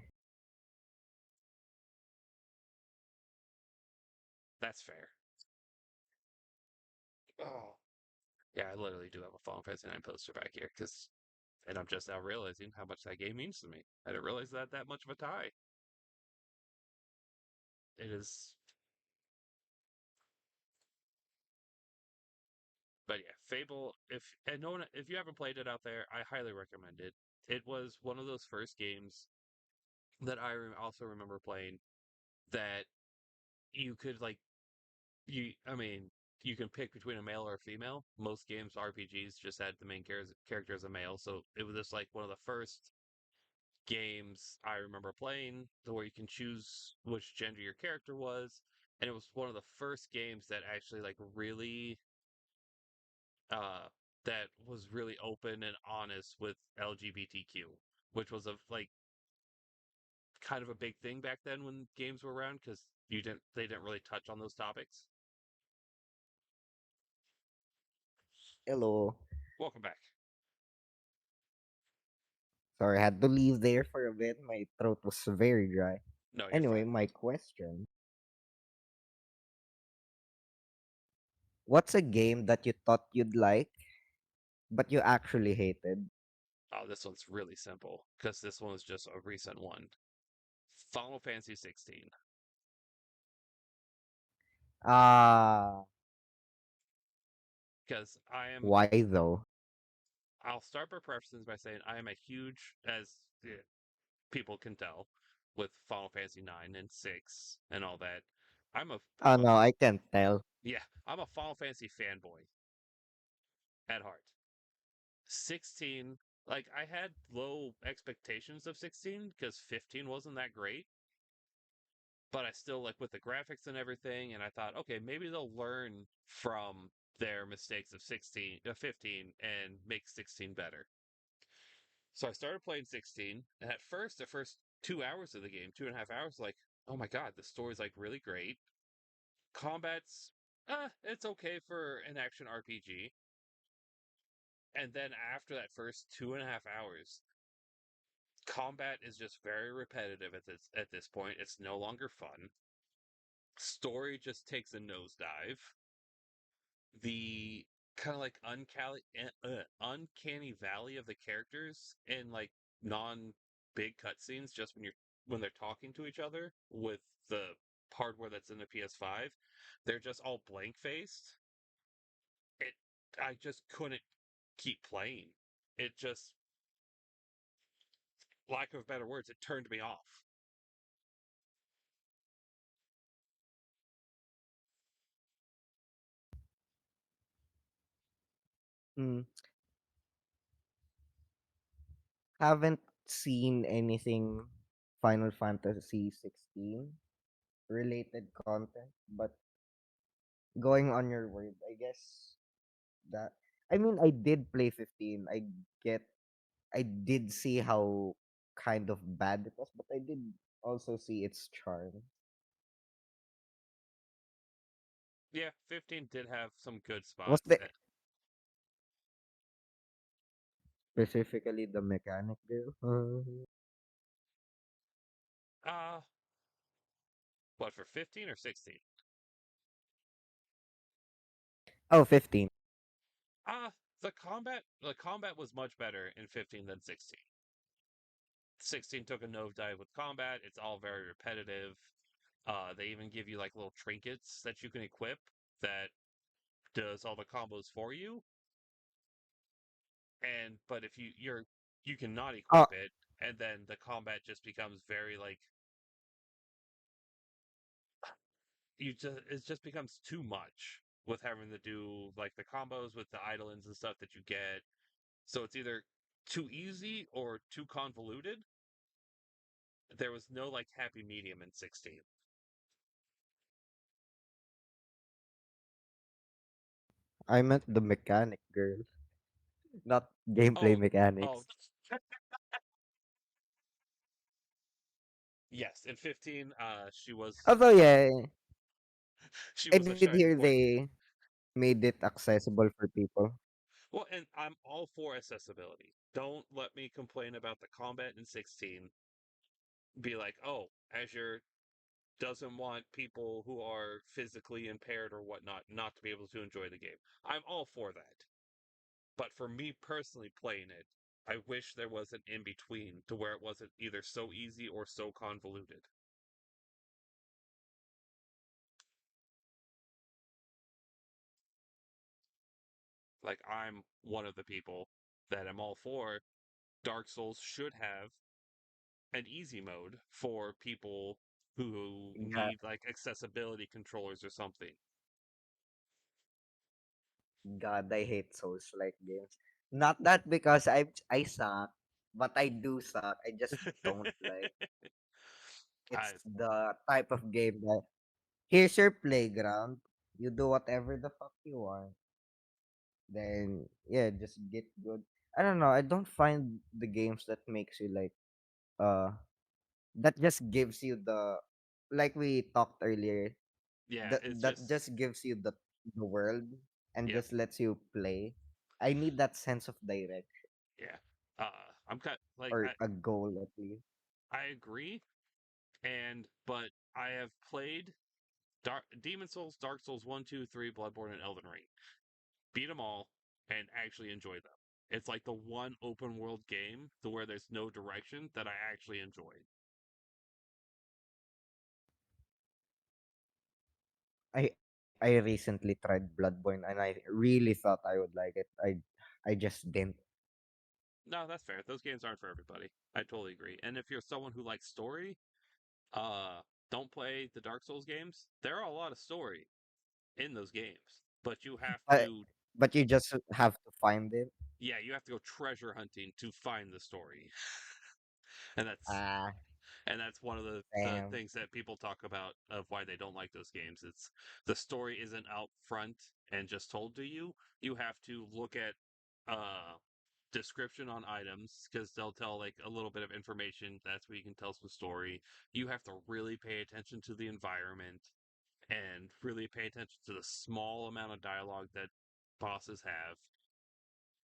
that's fair. Oh, yeah, I literally do have a Final Fantasy 9 poster back here because, and I'm just now realizing how much that game means to me. I didn't realize that much of a tie. It is, but yeah, Fable. If no one, if you haven't played it out there, I highly recommend it. It was one of those first games that I also remember playing. that you could like I mean, you can pick between a male or a female. Most games, RPGs, just had the main character as a male, so it was just like one of the first games I remember playing to where you can choose which gender your character was, and it was one of the first games that actually like really uh that was really open and honest with LGBTQ, which was a like kind of a big thing back then when games were around because you didn't they didn't really touch on those topics. Hello. Welcome back. Sorry, I had to leave there for a bit. My throat was very dry. No, you're Anyway, fine. my question. What's a game that you thought you'd like, but you actually hated? Oh, this one's really simple because this one was just a recent one. Final Fantasy 16. Ah, Because why though? I'll start by prefacing by saying I am a huge, as people can tell, with Final Fantasy 9 and 6 and all that. Oh I'm a no, I can't tell. yeah, I'm a Final Fantasy fanboy at heart. 16, like I had low expectations of 16 because 15 wasn't that great, but I still like with the graphics and everything, and I thought, okay, maybe they'll learn from their mistakes of 15 and make 16 better. So I started playing 16, and at first, the first 2 hours of the game, 2.5 hours, like, oh my god, the story's like really great. Combat's, it's okay for an action RPG. And then after that first 2.5 hours, combat is just very repetitive at this point. It's no longer fun. Story just takes a nosedive. The kind of like uncanny valley of the characters in like non big cutscenes just when they're talking to each other with the hardware that's in the PS5, they're just all blank faced. It I just couldn't keep playing. It just, lack of better words, it turned me off. Hmm. Haven't seen anything Final Fantasy 16 related content, but going on your word, I guess that I mean I did play 15. Get I did see how kind of bad it was, but I did also see its charm. Yeah, 15 did have some good Was spots. the specifically the mechanic girl? Uh, what, for 15 or 16? Oh, 15. The combat was much better in 15 than 16. 16 took a nosedive with combat. It's all very repetitive. They even give you like little trinkets that you can equip that does all the combos for you. And but if you cannot Oh, equip it, and then the combat just becomes very like it just becomes too much with having to do like the combos with the idolins and stuff that you get. So it's either too easy or too convoluted. There was no like happy medium in 16. I meant the mechanic girl, not gameplay Oh, oh, mechanics. yes. In 15, Although, yeah, she I was a did shining hear point. they made it accessible for people. Well, and I'm all for accessibility. Don't let me complain about the combat in 16. Be like, oh, Azure doesn't want people who are physically impaired or whatnot not to be able to enjoy the game. I'm all for that. But for me personally playing it, I wish there was an in between to where it wasn't either so easy or so convoluted. Like, I'm one of the people that am all for Dark Souls should have an easy mode for people who God, need like accessibility controllers or something. God, I hate Souls like games. Not that because I suck, but I do suck. I just don't like. It's I the type of game that here's your playground. You do whatever the fuck you want. Then yeah, just get good. I don't know. I don't find the games that makes you like uh that just gives you the like we talked earlier yeah, that it's that just just gives you the world and yep, just lets you play. I need that sense of direction yeah. I'm kind like or a goal at least. I agree, and but I have played Demon Souls, Dark Souls 1, 2, 3, Bloodborne, and Elden Ring. Beat them all and actually enjoy them. It's like the one open world game to where there's no direction that I actually enjoy. I recently tried Bloodborne and I really thought I would like it. I just didn't. No, that's fair. Those games aren't for everybody. I totally agree. And if you're someone who likes story, uh, don't play the Dark Souls games. There are a lot of story in those games, but you have But to, but you just have to find it. yeah, you have to go treasure hunting to find the story, and that's Ah, and that's one of the damn. things that people talk about of why they don't like those games. It's the story isn't out front and just told to you. You have to look at description on items because they'll tell like a little bit of information. That's where you can tell some story. You have to really pay attention to the environment and really pay attention to the small amount of dialogue that bosses have,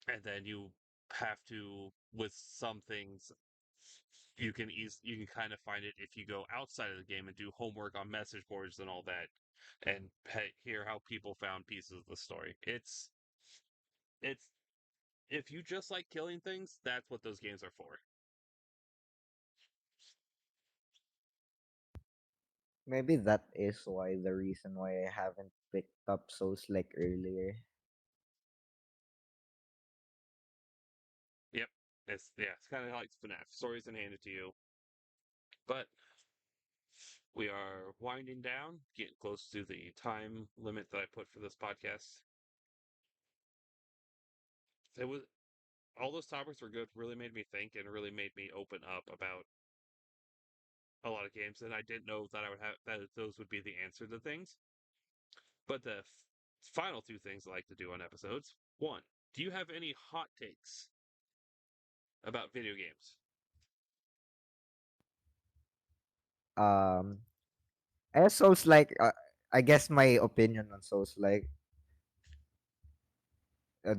and then you have to with some things you can kind of find it if you go outside of the game and do homework on message boards and all that and hear how people found pieces of the story. It's if you just like killing things, that's what those games are for. Maybe that is why the reason why I haven't picked up Souls like earlier. Yep. It's kind of like FNAF. Stories and handed to you. But we are winding down, getting close to the time limit that I put for this podcast. It was all those topics were good, really made me think and really made me open up about a lot of games, and I didn't know that I would have that those would be the answer to things. But the final two things I like to do on episodes: one, do you have any hot takes about video games? Um, as Souls like, I guess my opinion on Souls like,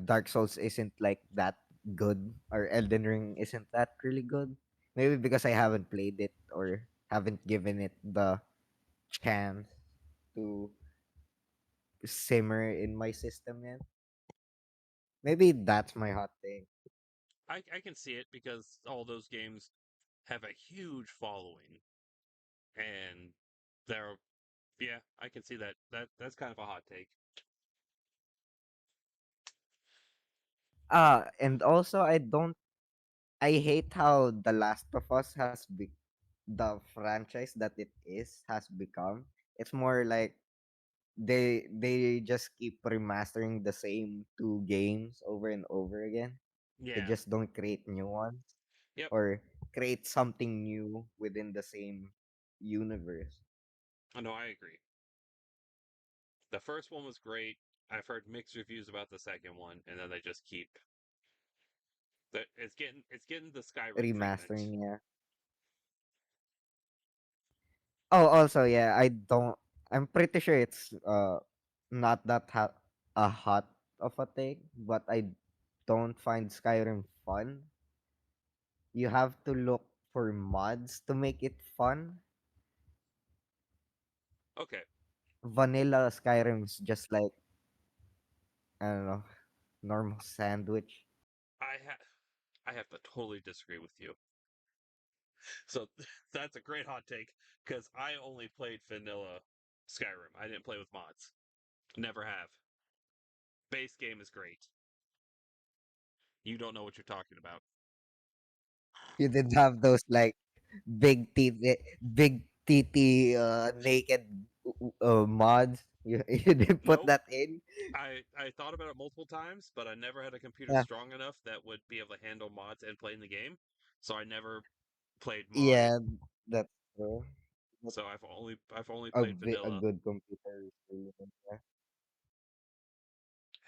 Dark Souls isn't like that good, or Elden Ring isn't that really good. Maybe because I haven't played it or haven't given it the chance to simmer in my system yet. Maybe that's my hot take. I can see it because all those games have a huge following, and they're yeah, I can see that. That's kind of a hot take. And also I hate how The Last of Us the franchise that it is has become. It's more like they just keep remastering the same two games over and over again. They Yeah, just don't create new ones yep. or create something new within the same universe. I know I agree. The first one was great. I've heard mixed reviews about the second one, and then they just keep that. It's getting the Skyrim treatment. Remastering, yeah. Oh, also, yeah, I'm pretty sure it's not that a hot of a take, but I don't find Skyrim fun. You have to look for mods to make it fun. Okay, Vanilla Skyrim is just like, I don't know, normal sandwich. I ha- I have to totally disagree with you. So that's a great hot take because I only played vanilla Skyrim. I didn't play with mods. Never have. Base game is great. You don't know what you're talking about. You did have those like big teeth, big TT naked mods. You didn't put Nope. that in. I thought about it multiple times, but I never had a computer Yeah, strong enough that would be able to handle mods and play in the game. So I never played modded. yeah, that's true. But So I've only played a vanilla, good computer is really good. Yeah.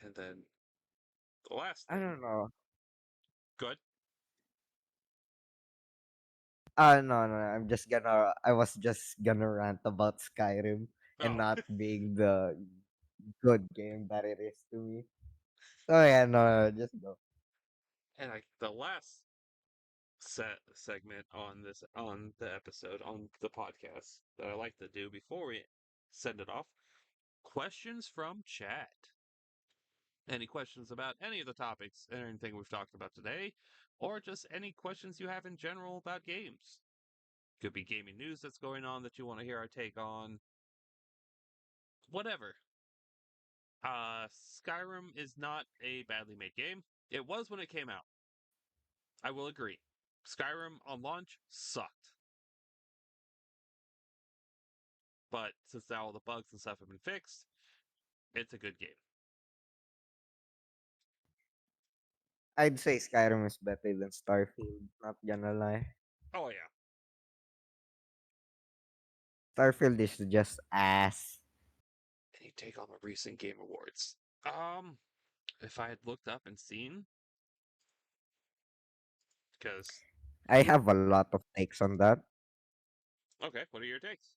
and then the last I thing. don't know. Good. No, no, I was just gonna rant about Skyrim and Oh, not being the good game that it is to me. So yeah, no, no, just go. and the last segment on the episode on the podcast that I like to do before we send it off. Questions from chat. Any questions about any of the topics, anything we've talked about today, or just any questions you have in general about games. Could be gaming news that's going on that you want to hear our take on. Whatever. Skyrim is not a badly made game. It was when it came out. I will agree. Skyrim on launch sucked. But since now all the bugs and stuff have been fixed, it's a good game. I'd say Skyrim is better than Starfield. Not gonna lie. Oh yeah. Starfield is just ass. Any take on the recent game awards? Um, if I had looked up and seen, because I have a lot of takes on that. okay, what are your takes?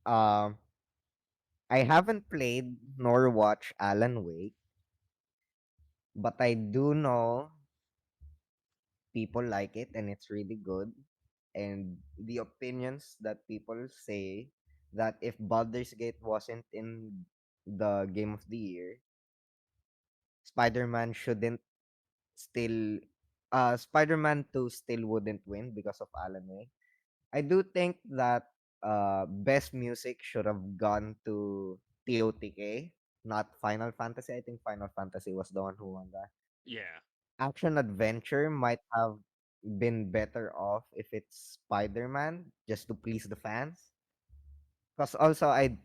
Um, I haven't played nor watched Alan Wake, but I do know people like it and it's really good. And the opinions that people say that if Baldur's Gate wasn't in the Game of the Year, Spider-Man shouldn't still Spider-Man 2 still wouldn't win because of Alan Wake. I do think that best music should have gone to TOTK, not Final Fantasy. I think Final Fantasy was the one who won that. Yeah. Action adventure might have been better off if it's Spider-Man just to please the fans. Because also I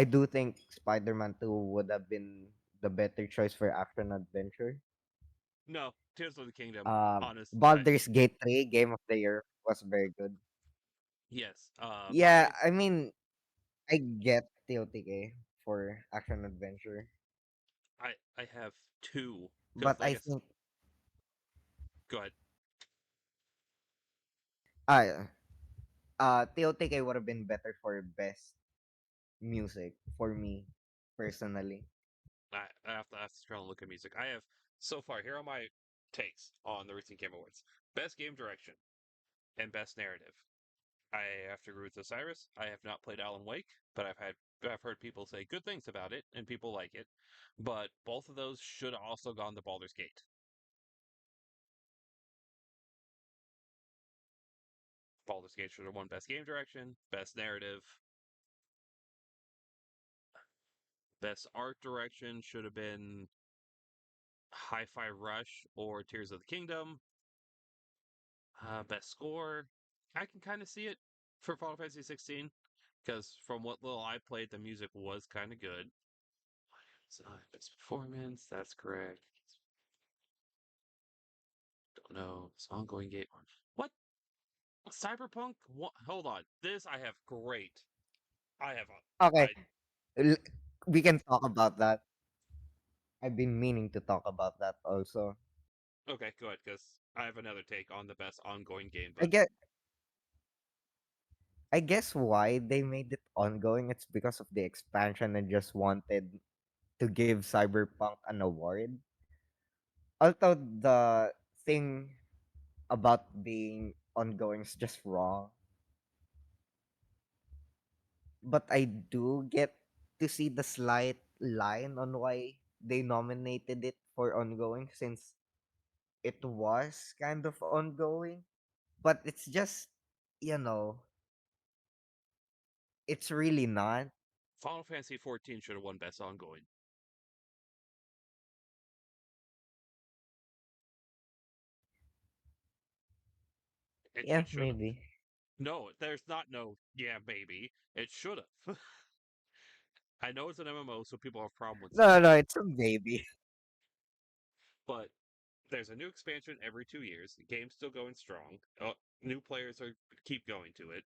do think Spider-Man 2 would have been the better choice for action adventure. No, Tears of the Kingdom. Honest. Baldur's Gate 3 Game of the Year was very good. Yes. Yeah, I mean, I get TOTK for action adventure, I have two but because I like I think go ahead. uh TOTK would have been better for best music for me personally. I have to try and look at music. I have so far. Here are my takes on the recent Game Awards: best game direction and best narrative. I have to agree with Osiris. I have not played Alan Wake, but I've heard people say good things about it and people like it. But both of those should have also gone to Baldur's Gate. Baldur's Gate should have won best game direction, best narrative, best art direction should have been Hi-Fi Rush or Tears of the Kingdom. Best score, I can kind of see it for Final Fantasy 16 because from what little I played, the music was kind of good. Best performance, that's correct. Don't know. It's ongoing game. What? Cyberpunk? What? Hold on. This I have great. I have a. Okay, l- we can talk about that. I've been meaning to talk about that also. Okay, good because I have another take on the best ongoing game. I But get I guess why they made it ongoing it's because of the expansion and just wanted to give Cyberpunk an award. Although the thing about being ongoing is just wrong, but I do get to see the slight line on why they nominated it for ongoing since it was kind of ongoing, but it's just, you know, it's really not. Final Fantasy 14 should have won best ongoing. Yeah, It should have. maybe. No, there's not no yeah maybe. It should have. I know it's an MMO, so people have a problem with No, speed, no, it's a maybe. but there's a new expansion every 2 years. The game's still going strong. New players are keep going to it.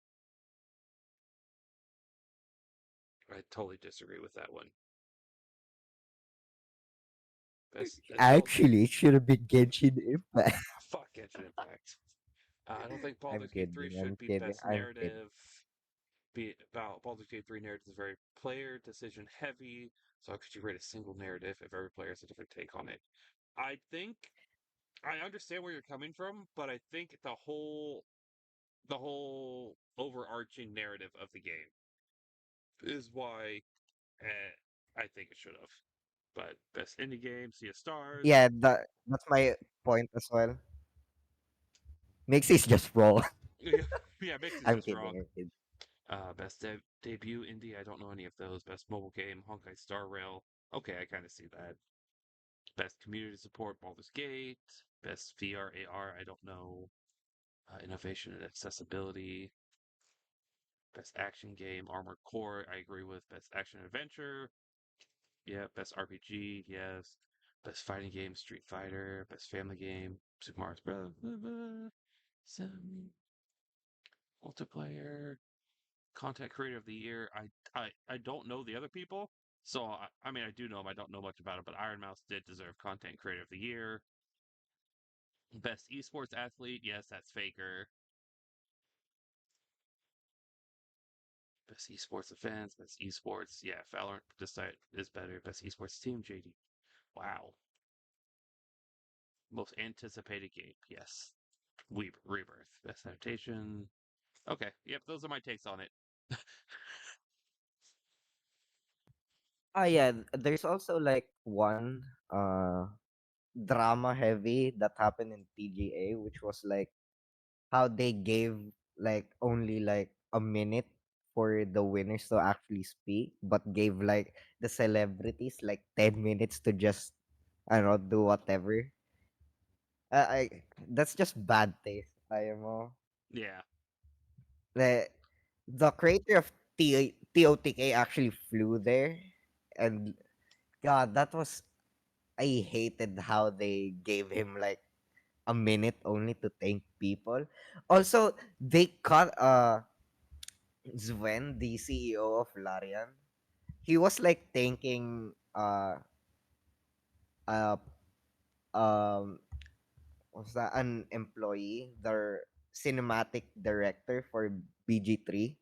I totally disagree with that one. Best adult. Actually, it should have been Genshin Impact. Fuck Genshin Impact. I don't think I'm Baldur's Gate 3 kidding. should I'm be kidding. best I'm kidding. narrative. Be about Baldur's Gate 3 narrative is very player decision heavy. So how could you rate a single narrative if every player has a different take on it? I think I understand where you're coming from, but I think the whole overarching narrative of the game is why I think it should have. But best indie game, Sea of Stars. Yeah, that's my point as well. Mixie's just wrong. Yeah, yeah, Mix is I'm just kidding. wrong. I'm kidding. Best debut indie, I don't know any of those. Best mobile game, Honkai Star Rail. Okay, I kind of see that. Best community support, Baldur's Gate. Best VR AR, I don't know. Innovation and accessibility. Best action game, Armored Core. I agree with best action adventure. Yeah, best RPG. Yes. Best fighting game, Street Fighter. Best family game, Super Mario Bros. Some multiplayer. Content creator of the year. I don't know the other people, so I mean I do know them. I don't know much about it, but Iron Mouse did deserve content creator of the year. Best esports athlete. Yes, that's Faker. Best esports events. Best esports. Yeah, Valorant decide is better. Best esports team. JD. Wow. Most anticipated game. Yes. Rebirth. Best adaptation. Okay. Yep. Those are my takes on it. Oh yeah, there's also like one drama heavy that happened in TGA, which was like how they gave like only like a minute for the winners to actually speak, but gave like the celebrities like 10 minutes to just I don't know do whatever. I That's just bad taste. I am Yeah. the creator of TOTK actually flew there, and God, that was I hated how they gave him like a minute only to thank people. Also, they cut Sven, the CEO of Larian. He was like thanking uh um was that an employee, their cinematic director for BG3,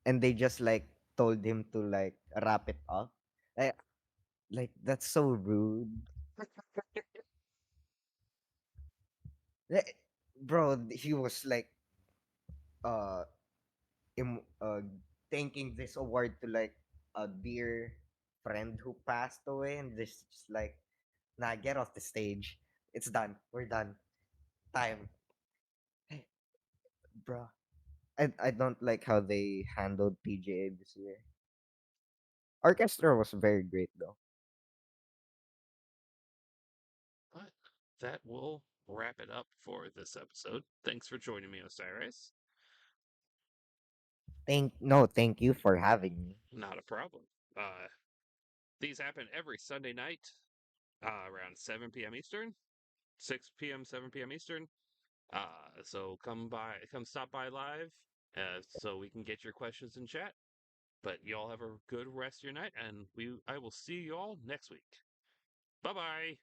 and they just like told him to like wrap it up. Like, like that's so rude. Like, bro, he was like uh im- uh, thanking this award to like a dear friend who passed away, and just like, nah, get off the stage. It's done. We're done. Time, bro. I don't like how they handled PGA this year. Orchestra was very great though. But that will wrap it up for this episode. Thanks for joining me, Osiris. Thank you for having me. Not a problem. These happen every Sunday night around 7 p.m. Eastern, 6 p.m., 7 p.m. Eastern. So come stop by live so we can get your questions in chat. But y'all have a good rest of your night, and I will see you all next week. Bye bye.